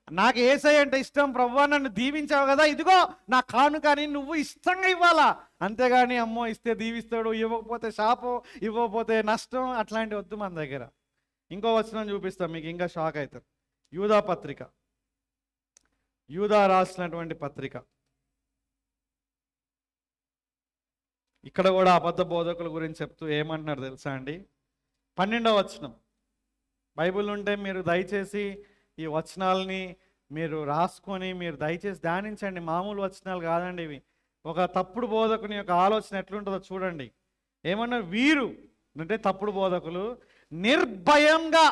నాకు యేసయ్య అంటే ఇష్టం, ప్రభువా నన్ను దీవించావు కదా, ఇదిగో నా కానుకని నువ్వు ఇష్టంగా ఇవ్వాలా. అంతేగాని అమ్మో ఇస్తే దీవిస్తాడు, ఇవ్వకపోతే శాపం, ఇవ్వకపోతే నష్టం, అట్లాంటివి వద్దు మన దగ్గర. ఇంకో వచనం చూపిస్తాం మీకు, ఇంకా షాక్ అవుతారు. యూదా పత్రిక, యూదా రాసినటువంటి పత్రిక. ఇక్కడ కూడా అబద్ధ బోధకుల గురించి చెప్తూ ఏమంటున్నారు తెలుసా అండి? 12వ వచనం, బైబిల్ ఉంటే మీరు దయచేసి ఈ వచనాలని మీరు రాసుకొని మీరు దయచేసి ధ్యానించండి. మామూలు వచనాలు కాదండి ఇవి. ఒక తప్పుడు బోధకుని యొక్క ఆలోచన ఎట్లుంటుందో చూడండి. ఏమన్నా వీరు అంటే తప్పుడు బోధకులు నిర్భయంగా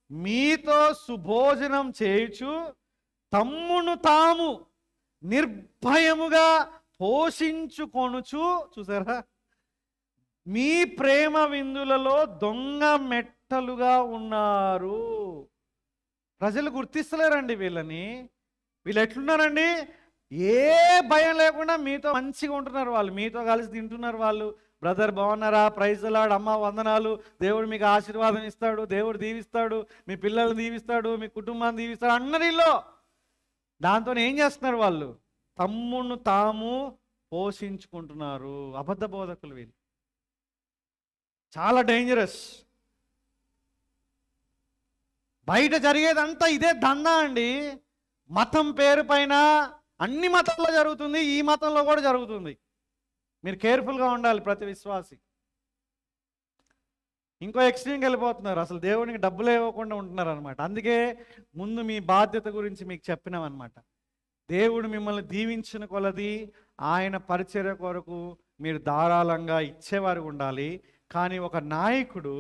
మీతో సుభోజనం చేయుచు తమ్మును తాము నిర్భయముగా పోషించుకొనుచు, చూసారా, మీ ప్రేమ విందులలో దొంగ మెట్టలుగా ఉన్నారు. ప్రజలు గుర్తిస్తలేరండి వీళ్ళని. వీళ్ళు ఎట్లున్నారండి? ఏ భయం లేకుండా మీతో మంచిగా ఉంటున్నారు. వాళ్ళు మీతో కలిసి తింటున్నారు. వాళ్ళు బ్రదర్ బాగున్నారా, ప్రైజ్ లార్డ్, అమ్మ వందనాలు, దేవుడు మీకు ఆశీర్వాదం ఇస్తాడు, దేవుడు దీవిస్తాడు, మీ పిల్లల్ని దీవిస్తాడు, మీ కుటుంబాన్ని దీవిస్తాడు అన్నరిలో. దాంతో ఏం చేస్తున్నారు? వాళ్ళు తమ్మును తాము పోషించుకుంటున్నారు. అబద్ధ బోధకులు వీళ్ళు. చాలా డేంజరస్. బయట జరిగేదంతా ఇదే దందా అండి. మతం పేరు పైన అన్ని మతాల్లో జరుగుతుంది, ఈ మతంలో కూడా జరుగుతుంది. మీరు కేర్ఫుల్గా ఉండాలి ప్రతి విశ్వాసి. ఇంకో ఎక్స్ట్రీమ్కి వెళ్ళిపోతున్నారు. అసలు దేవునికి డబ్బులు ఇవ్వకుండా ఉంటున్నారు అనమాట. అందుకే ముందు మీ బాధ్యత గురించి మీకు చెప్పినామన్నమాట. దేవుడు మిమ్మల్ని దీవించిన కొలది ఆయన పరిచర్య కొరకు మీరు ధారాళంగా ఇచ్చేవారు ఉండాలి. కానీ ఒక నాయకుడు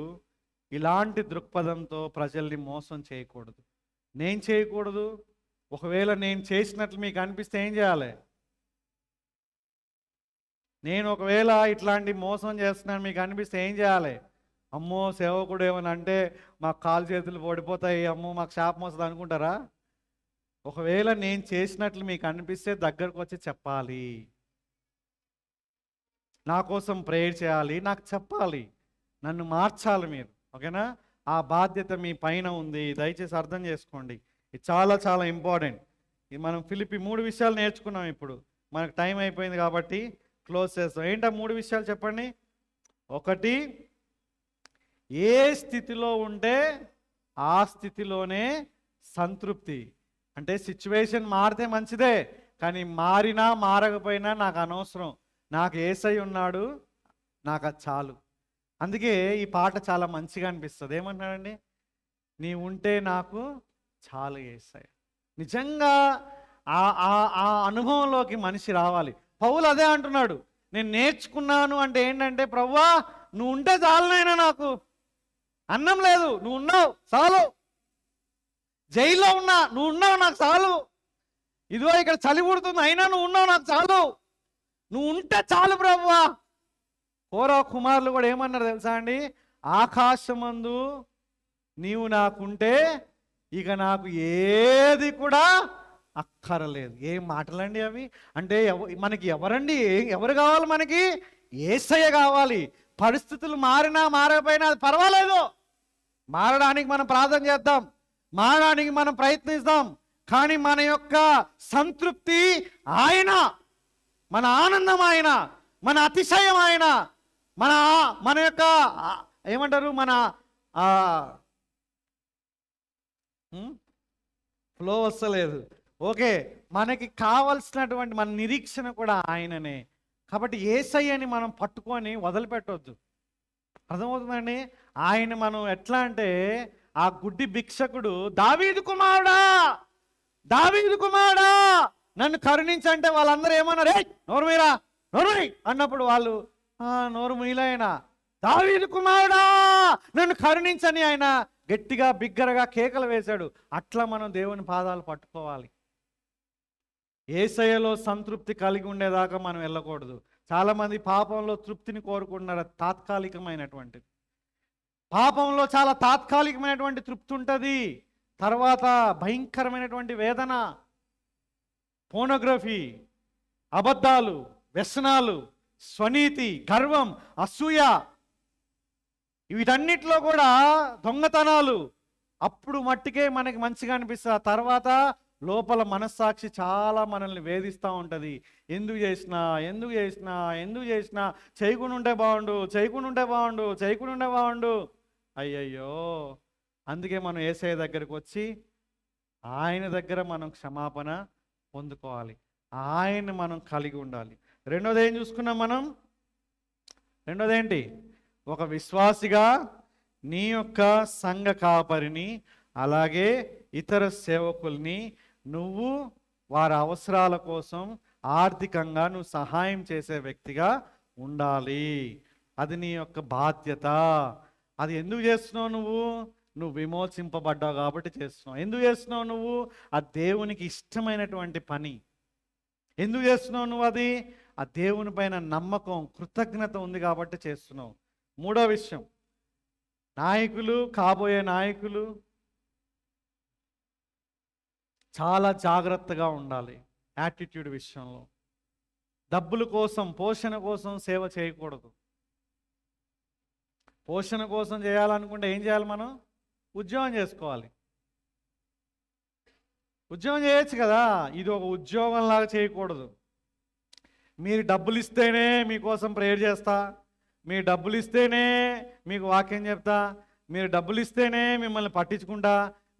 ఇలాంటి దృక్పథంతో ప్రజల్ని మోసం చేయకూడదు. నేను చేయకూడదు. ఒకవేళ నేను చేసినట్లు మీకు అనిపిస్తే ఏం చేయాలి? నేను ఒకవేళ ఇట్లాంటి మోసం చేస్తున్నాను మీకు అనిపిస్తే ఏం చేయాలి? అమ్మో సేవకుడు ఏమని అంటే మాకు కాలు చేతులు ఓడిపోతాయి, అమ్మో మాకు శాపం వస్తుంది అనుకుంటారా? ఒకవేళ నేను చేసినట్లు మీకు అనిపిస్తే దగ్గరకు వచ్చి చెప్పాలి, నా కోసం ప్రేయర్ చేయాలి, నాకు చెప్పాలి, నన్ను మార్చాలి మీరు. ఓకేనా? ఆ బాధ్యత మీ పైన ఉంది. దయచేసి అర్థం చేసుకోండి. ఇది చాలా చాలా ఇంపార్టెంట్. ఇది మనం ఫిలిప్పీ 3 విషయాలు నేర్చుకున్నాం. ఇప్పుడు మనకు టైం అయిపోయింది కాబట్టి క్లోజ్ చేస్తాం. ఏంటా 3 విషయాలు చెప్పండి. ఒకటి, ఏ స్థితిలో ఉంటే ఆ స్థితిలోనే సంతృప్తి. అంటే సిచ్యువేషన్ మారితే మంచిదే, కానీ మారినా మారకపోయినా నాకు అనవసరం, నాకు యేసయ్య ఉన్నాడు, నాకు అది చాలు. అందుకే ఈ పాట చాలా మంచిగా అనిపిస్తుంది. ఏమంటున్నాడండి? నీ ఉంటే నాకు చాలు యేసయ్య. నిజంగా ఆ అనుభవంలోకి మనిషి రావాలి. పౌలు అదే అంటున్నాడు. నేను నేర్చుకున్నాను అంటే ఏంటంటే, ప్రభువా నువ్వు ఉంటే చాలునైనా, నాకు అన్నం లేదు, నువ్వు ఉన్నావు చాలు. జైల్లో ఉన్నా నువ్వు ఉన్నావు, నాకు చాలు. ఇదిగో ఇక్కడ చలి పుడుతుంది అయినా నువ్వు ఉన్నావు, నాకు చాలు. నువ్వు ఉంటే చాలు ప్రభువా. కోరవ కుమారులు కూడా ఏమన్నారు తెలుసా అండి? ఆకాశమందు నీవు నాకుంటే ఇక నాకు ఏది కూడా అక్కరలేదు. ఏం మాటలండి అవి? అంటే మనకి ఎవరండి, ఎవరు కావాలి? మనకి యేసయ్య కావాలి. పరిస్థితులు మారినా మారకపోయినా అది పర్వాలేదు. మారడానికి మనం ప్రార్థన చేద్దాం, మారడానికి మనం ప్రయత్నిస్తాం. కానీ మన యొక్క సంతృప్తి ఆయన, మన ఆనందం ఆయన, మన అతిశయం ఆయన, మన యొక్క ఏమంటారు, మన ఫ్లో వస్తలేదు. ఓకే, మనకి కావలసినటువంటి మన నిరీక్షణ కూడా ఆయననే. కాబట్టి యేసయ్యని మనం పట్టుకొని వదిలిపెట్టొద్దు. అర్థమవుతుందండి? ఆయన మనం ఎట్లా అంటే, ఆ గుడ్డి భిక్షకుడు, దావీదు కుమారుడా, దావీదు కుమారుడా నన్ను కరుణించంటే వాళ్ళందరూ ఏమన్నారు? నోరు మీరా, నోరు మీ అన్నప్పుడు వాళ్ళు నోరు మీలైనా, దావీదు కుమారుడా నన్ను కరుణించని ఆయన గట్టిగా బిగ్గరగా కేకలు వేశాడు. అట్లా మనం దేవుని పాదాలు పట్టుకోవాలి. యేసయ్యలో సంతృప్తి కలిగి ఉండేదాకా మనం వెళ్ళకూడదు. చాలామంది పాపంలో తృప్తిని కోరుకుంటున్నారు. తాత్కాలికమైనటువంటిది. పాపంలో చాలా తాత్కాలికమైనటువంటి తృప్తి ఉంటుంది, తర్వాత భయంకరమైనటువంటి వేదన. పోర్నోగ్రఫీ, అబద్ధాలు, వ్యసనాలు, స్వనీతి, గర్వం, అసూయ, వీటన్నిటిలో కూడా దొంగతనాలు. అప్పుడు మట్టికే మనకి మంచిగా అనిపిస్తుంది. ఆ తర్వాత లోపల మనస్సాక్షి చాలా మనల్ని వేధిస్తూ ఉంటుంది. ఎందుకు చేసినా, ఎందుకు చేసినా, ఎందుకు చేసినా, చేయకుండా ఉంటే బాగుండు, చేయకుండా ఉంటే బాగుండు, చేయకుండా ఉంటే బాగుండు. అయ్యయ్యో. అందుకే మనం యేసయ్య దగ్గరికి వచ్చి ఆయన దగ్గర మనం క్షమాపణ పొందుకోవాలి. ఆయన మనం కలిగి ఉండాలి. రెండోది ఏం చూసుకున్నాం మనం? రెండోది ఏంటి? ఒక విశ్వాసిగా నీ యొక్క సంఘ కాపరిని అలాగే ఇతర సేవకుల్ని నువ్వు వారి అవసరాల కోసం ఆర్థికంగా నువ్వు సహాయం చేసే వ్యక్తిగా ఉండాలి. అది నీ యొక్క బాధ్యత. అది ఎందుకు చేస్తున్నావు? నువ్వు విమోచింపబడ్డావు కాబట్టి చేస్తున్నావు. ఎందుకు చేస్తున్నావు? నువ్వు ఆ దేవునికి ఇష్టమైనటువంటి పని. ఎందుకు చేస్తున్నావు నువ్వు? అది ఆ దేవుని పైన నమ్మకం, కృతజ్ఞత ఉంది కాబట్టి చేస్తున్నావు. మూడో విషయం, నాయకులు, కాబోయే నాయకులు చాలా జాగ్రత్తగా ఉండాలి యాటిట్యూడ్ విషయంలో. డబ్బుల కోసం, పోషణ కోసం సేవ చేయకూడదు. పోషణ కోసం చేయాలనుకుంటే ఏం చేయాలి? మనం ఉద్యోగం చేసుకోవాలి. ఉద్యోగం చేయొచ్చు కదా, ఇది ఒక ఉద్యోగంలాగా చేయకూడదు. మీరు డబ్బులు ఇస్తేనే మీకోసం ప్రేయర్ చేస్తా, మీరు డబ్బులు ఇస్తేనే మీకు వాక్యం చెప్తా, మీరు డబ్బులు ఇస్తేనే మిమ్మల్ని పట్టించుకుంటా,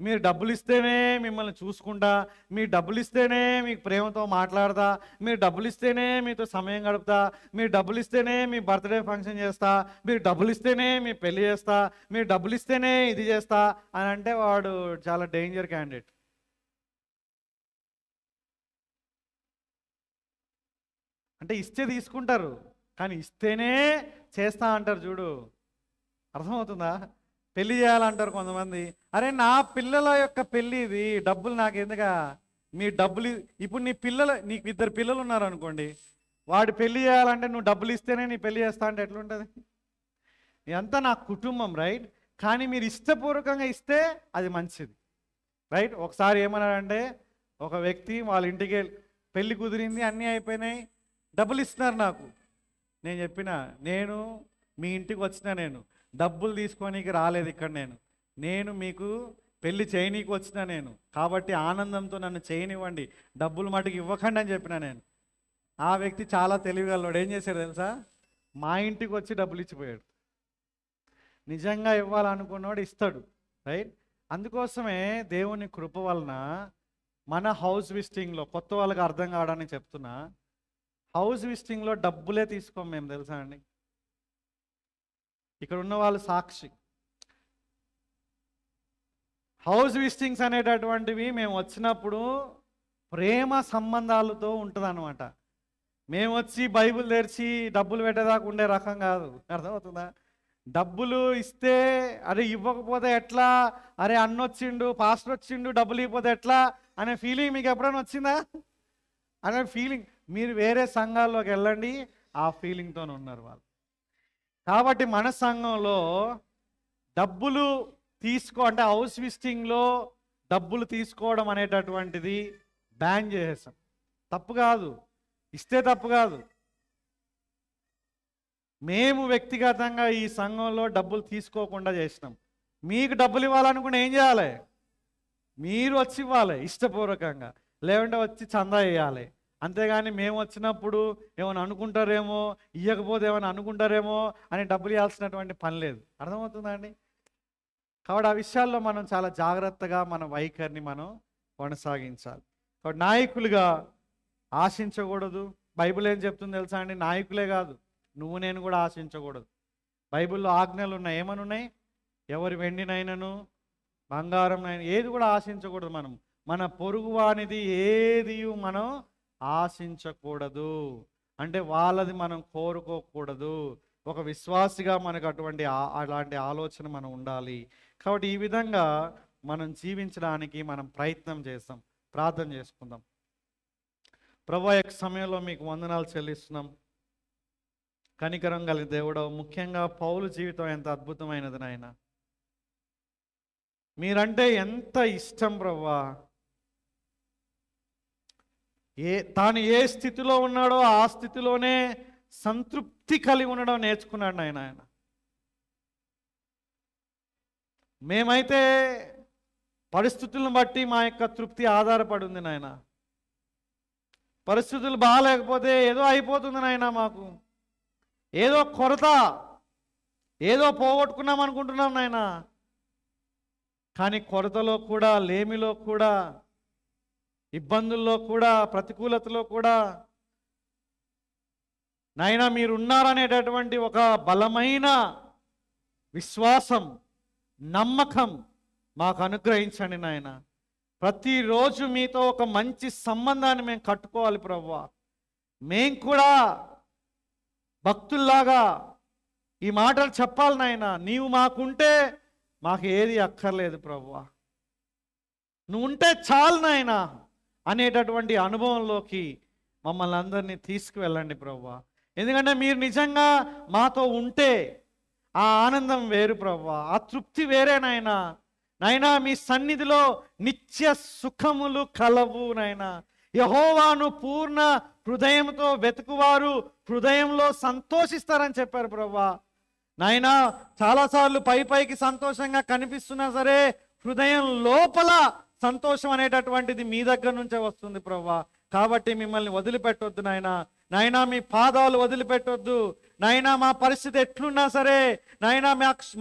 మీరు డబ్బులు ఇస్తేనే మిమ్మల్ని చూసుకుంటా, మీరు డబ్బులు ఇస్తేనే మీకు ప్రేమతో మాట్లాడతా, మీరు డబ్బులు ఇస్తేనే మీతో సమయం గడుపుతా, మీరు డబ్బులు ఇస్తేనే మీ బర్త్డే ఫంక్షన్ చేస్తా, మీరు డబ్బులు ఇస్తేనే మీ పెళ్లి చేస్తా, మీరు డబ్బులు ఇస్తేనే ఇది చేస్తా అని అంటే వాడు చాలా డేంజర్ క్యాండిడేట్. అంటే ఇస్తే తీసుకుంటారు, కానీ ఇస్తేనే చేస్తా అంటారు. చూడు, అర్థమవుతుందా? పెళ్ళి చేయాలంటారు కొంతమంది. అరే నా పిల్లల యొక్క పెళ్ళి, ఇది డబ్బులు నాకు ఎందుగా? మీ డబ్బులు ఇప్పుడు నీకు 2 పిల్లలు ఉన్నారు అనుకోండి, వాడు పెళ్ళి చేయాలంటే నువ్వు డబ్బులు ఇస్తేనే నీ పెళ్ళి చేస్తా అంటే ఎట్లుంటుంది? ఇదంతా నా కుటుంబం, రైట్? కానీ మీరు ఇష్టపూర్వకంగా ఇస్తే అది మంచిది, రైట్? ఒకసారి ఏమన్నాడంటే, ఒక వ్యక్తి వాళ్ళ ఇంటికి పెళ్ళి కుదిరింది, అన్నీ అయిపోయినాయి, డబ్బులు ఇస్తున్నారు నాకు. నేను చెప్పిన, నేను మీ ఇంటికి వచ్చిన, నేను డబ్బులు తీసుకోనికి రాలేదు ఇక్కడ, నేను మీకు పెళ్ళి చేయనీకి వచ్చిన నేను, కాబట్టి ఆనందంతో నన్ను చేయనివ్వండి, డబ్బులు మటుకు ఇవ్వకండి అని చెప్పిన నేను. ఆ వ్యక్తి చాలా తెలివిగలవాడు. ఏం చేశాడు తెలుసా? మా ఇంటికి వచ్చి డబ్బులు ఇచ్చిపోయాడు. నిజంగా ఇవ్వాలనుకున్నవాడు ఇస్తాడు, రైట్? అందుకోసమే దేవుని కృప వలన మన హౌస్ విజిటింగ్లో, కొత్త వాళ్ళకి అర్థం కావడానికి చెప్తున్నా, హౌస్ విజిటింగ్లో డబ్బులే తీసుకోం మేము, తెలుసా అండి? ఇక్కడ ఉన్న వాళ్ళు సాక్షి. హౌస్ విజిటింగ్స్ అనేటటువంటివి మేము వచ్చినప్పుడు ప్రేమ సంబంధాలతో ఉంటుంది అనమాట. మేము వచ్చి బైబిల్ తెరిచి డబ్బులు పెట్టేదాకా ఉండే రకం కాదు, అర్థమవుతుందా? డబ్బులు ఇస్తే అరే ఇవ్వకపోతే ఎట్లా, అరే అన్నొచ్చిండు, పాస్టర్ వచ్చిండు, డబ్బులు ఇవ్వకపోతే ఎట్లా అనే ఫీలింగ్ మీకు ఎప్పుడైనా వచ్చిందా? అనే ఫీలింగ్ మీరు వేరే సంఘాల్లోకి వెళ్ళండి, ఆ ఫీలింగ్తో ఉన్నారు వాళ్ళు. కాబట్టి మన సంఘంలో డబ్బులు అంటే హౌస్ విజిటింగ్లో డబ్బులు తీసుకోవడం అనేటటువంటిది బ్యాన్ చేసేసాం. తప్పు కాదు, ఇస్తే తప్పు కాదు. మేము వ్యక్తిగతంగా ఈ సంఘంలో డబ్బులు తీసుకోకుండా చేసినాం. మీకు డబ్బులు ఇవ్వాలనుకుంటే ఏం చేయాలి? మీరు వచ్చి ఇవ్వాలి ఇష్టపూర్వకంగా, లేదంటే వచ్చి చందా వేయాలి. అంతేగాని మేము వచ్చినప్పుడు ఏమైనా అనుకుంటారేమో, ఇవ్వకపోతే ఏమైనా అనుకుంటారేమో అని డబ్బులు ఇవ్వాల్సినటువంటి పని లేదు. అర్థమవుతుందా అండి? కాబట్టి ఆ విషయాల్లో మనం చాలా జాగ్రత్తగా మన వైఖరిని మనం కొనసాగించాలి. కాబట్టి నాయకులుగా ఆశించకూడదు. బైబిల్ ఏం చెప్తుంది తెలుసా అండి? నాయకులే కాదు, నువ్వు నేను కూడా ఆశించకూడదు. బైబిల్లో ఆజ్ఞలు ఉన్నాయి. ఏమని ఉన్నాయి? ఎవరి వెండినైనను బంగారంనైనా ఏది కూడా ఆశించకూడదు. మన పొరుగు వానిది ఏది మనం ఆశించకూడదు. అంటే వాళ్ళది మనం కోరుకోకూడదు. ఒక విశ్వాసిగా మనకు అలాంటి ఆలోచన మనం ఉండాలి. కాబట్టి ఈ విధంగా మనం జీవించడానికి మనం ప్రయత్నం చేస్తాం. ప్రార్థన చేసుకుందాం. ప్రభువా, యొక్క సమయంలో మీకు వందనాలు చెల్లిస్తున్నాం. కనికరం కలిగిన దేవుడవు, ముఖ్యంగా పౌలు జీవితం ఎంత అద్భుతమైనది నాయన. మీరంటే ఎంత ఇష్టం ప్రభువా. తాను ఏ స్థితిలో ఉన్నాడో ఆ స్థితిలోనే సంతృప్తి కలిగి ఉండడం నేర్చుకున్నాడు నాయన. ఆయన మేమైతే పరిస్థితులను బట్టి మా యొక్క తృప్తి ఆధారపడి ఉంది నాయన. పరిస్థితులు బాగాలేకపోతే ఏదో అయిపోతుంది నాయన, మాకు ఏదో కొరత, ఏదో పోగొట్టుకున్నాం అనుకుంటున్నాం నాయన. కానీ కొరతలో కూడా, లేమిలో కూడా, ఇబ్బందుల్లో కూడా, ప్రతికూలతలో కూడా నాయన మీరున్నారనేటటువంటి ఒక బలమైన విశ్వాసం నమ్మకం మాకు అనుగ్రహించండి నాయన. ప్రతిరోజు మీతో ఒక మంచి సంబంధాన్ని మేము కట్టుకోవాలి ప్రభువా. మేం కూడా భక్తుల్లాగా ఈ మాటలు చెప్పాలి నాయన. నీవు మాకుంటే మాకు ఏది అక్కర్లేదు ప్రభువా, నువ్వు ఉంటే చాలు నాయన అనేటటువంటి అనుభవంలోకి మమ్మల్ని అందరినీ తీసుకువెళ్ళండి ప్రభువా. ఎందుకంటే మీరు నిజంగా మాతో ఉంటే ఆ ఆనందం వేరు ప్రభువా, ఆ తృప్తి వేరే నాయన. నాయనా మీ సన్నిధిలో నిత్య సుఖములు కలవు నాయనా. యెహోవాను పూర్ణ హృదయంతో వెతుకువారు హృదయంలో సంతోషిస్తారని చెప్పారు ప్రభువా. నాయనా చాలాసార్లు పైకి సంతోషంగా కనిపిస్తున్నా సరే హృదయం లోపల సంతోషం అనేటటువంటిది మీ దగ్గర నుంచే వస్తుంది ప్రభువా. కాబట్టి మిమ్మల్ని వదిలిపెట్టొద్దు నాయనా. నాయనా మీ పాదాలు వదిలిపెట్టొద్దు నాయనా. మా పరిస్థితి ఎట్లున్నా సరే నాయనా,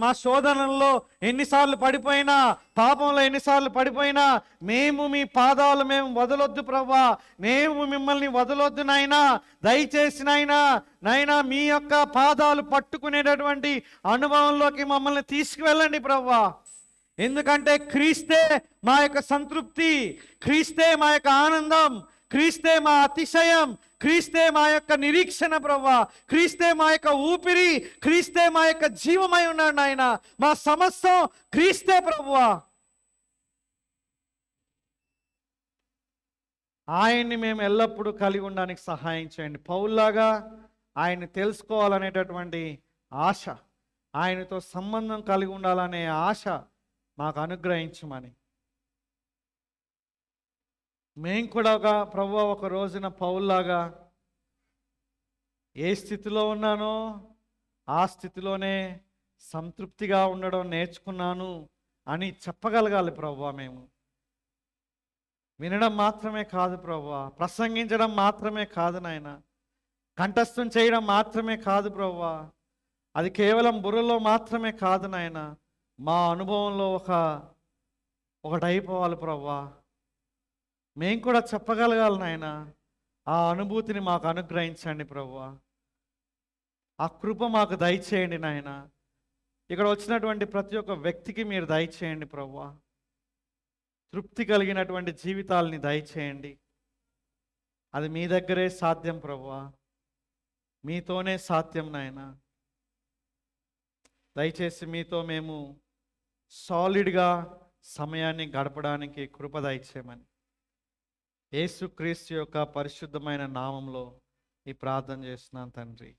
మా శోధనల్లో ఎన్నిసార్లు పడిపోయినా, పాపంలో ఎన్నిసార్లు పడిపోయినా మేము మీ పాదాలు మేము వదలొద్దు ప్రభువా. మేము మిమ్మల్ని వదలొద్దు నాయనా. దయచేసి నాయనా మీ యొక్క పాదాలు పట్టుకునేటటువంటి అనుభవంలోకి మమ్మల్ని తీసుకువెళ్ళండి ప్రభువా. ఎందుకంటే క్రీస్తే మా యొక్క సంతృప్తి, క్రీస్తే మా యొక్క ఆనందం, క్రీస్తే మా అతిశయం, క్రీస్తే మా యొక్క నిరీక్షణ ప్రభువా. క్రీస్తే మా యొక్క ఊపిరి, క్రీస్తే మా యొక్క జీవమై ఉన్నాడు నాయన. మా సమస్తం క్రీస్తే ప్రభువా. ఆయన్ని మేము ఎల్లప్పుడూ కలిగి ఉండడానికి సహాయం చేయండి. పౌల్లాగా ఆయన్ని తెలుసుకోవాలనేటటువంటి ఆశ, ఆయనతో సంబంధం కలిగి ఉండాలనే ఆశ మాకు అనుగ్రహించమని. మేము కూడా ప్రభువా ఒక రోజున పౌల్లాగా ఏ స్థితిలో ఉన్నానో ఆ స్థితిలోనే సంతృప్తిగా ఉండడం నేర్చుకున్నాను అని చెప్పగలగాలి ప్రభువా. మేము వినడం మాత్రమే కాదు ప్రభువా, ప్రసంగించడం మాత్రమే కాదు నాయన, కంఠస్థం చేయడం మాత్రమే కాదు ప్రభువా, అది కేవలం బుర్రలో మాత్రమే కాదు నాయన, మా అనుభవంలో ఒకటైపోవాలి ప్రభువా. మేము కూడా చెప్పగలగాలి నాయన. ఆ అనుభూతిని మాకు అనుగ్రహించండి ప్రభువా. ఆ కృప మాకు దయచేయండి నాయన. ఇక్కడ వచ్చినటువంటి ప్రతి ఒక్క వ్యక్తికి మీరు దయచేయండి ప్రభువా. తృప్తి కలిగినటువంటి జీవితాలని దయచేయండి. అది మీ దగ్గరే సాధ్యం ప్రభువా, మీతోనే సాధ్యం నాయన. దయచేసి మీతో మేము సాలిడ్గా సమయాన్ని గడపడానికి కృప దయచేయమని యేసుక్రీస్తు యొక్క పరిశుద్ధమైన నామంలో ఈ ప్రార్థన చేస్తున్నాను తండ్రి.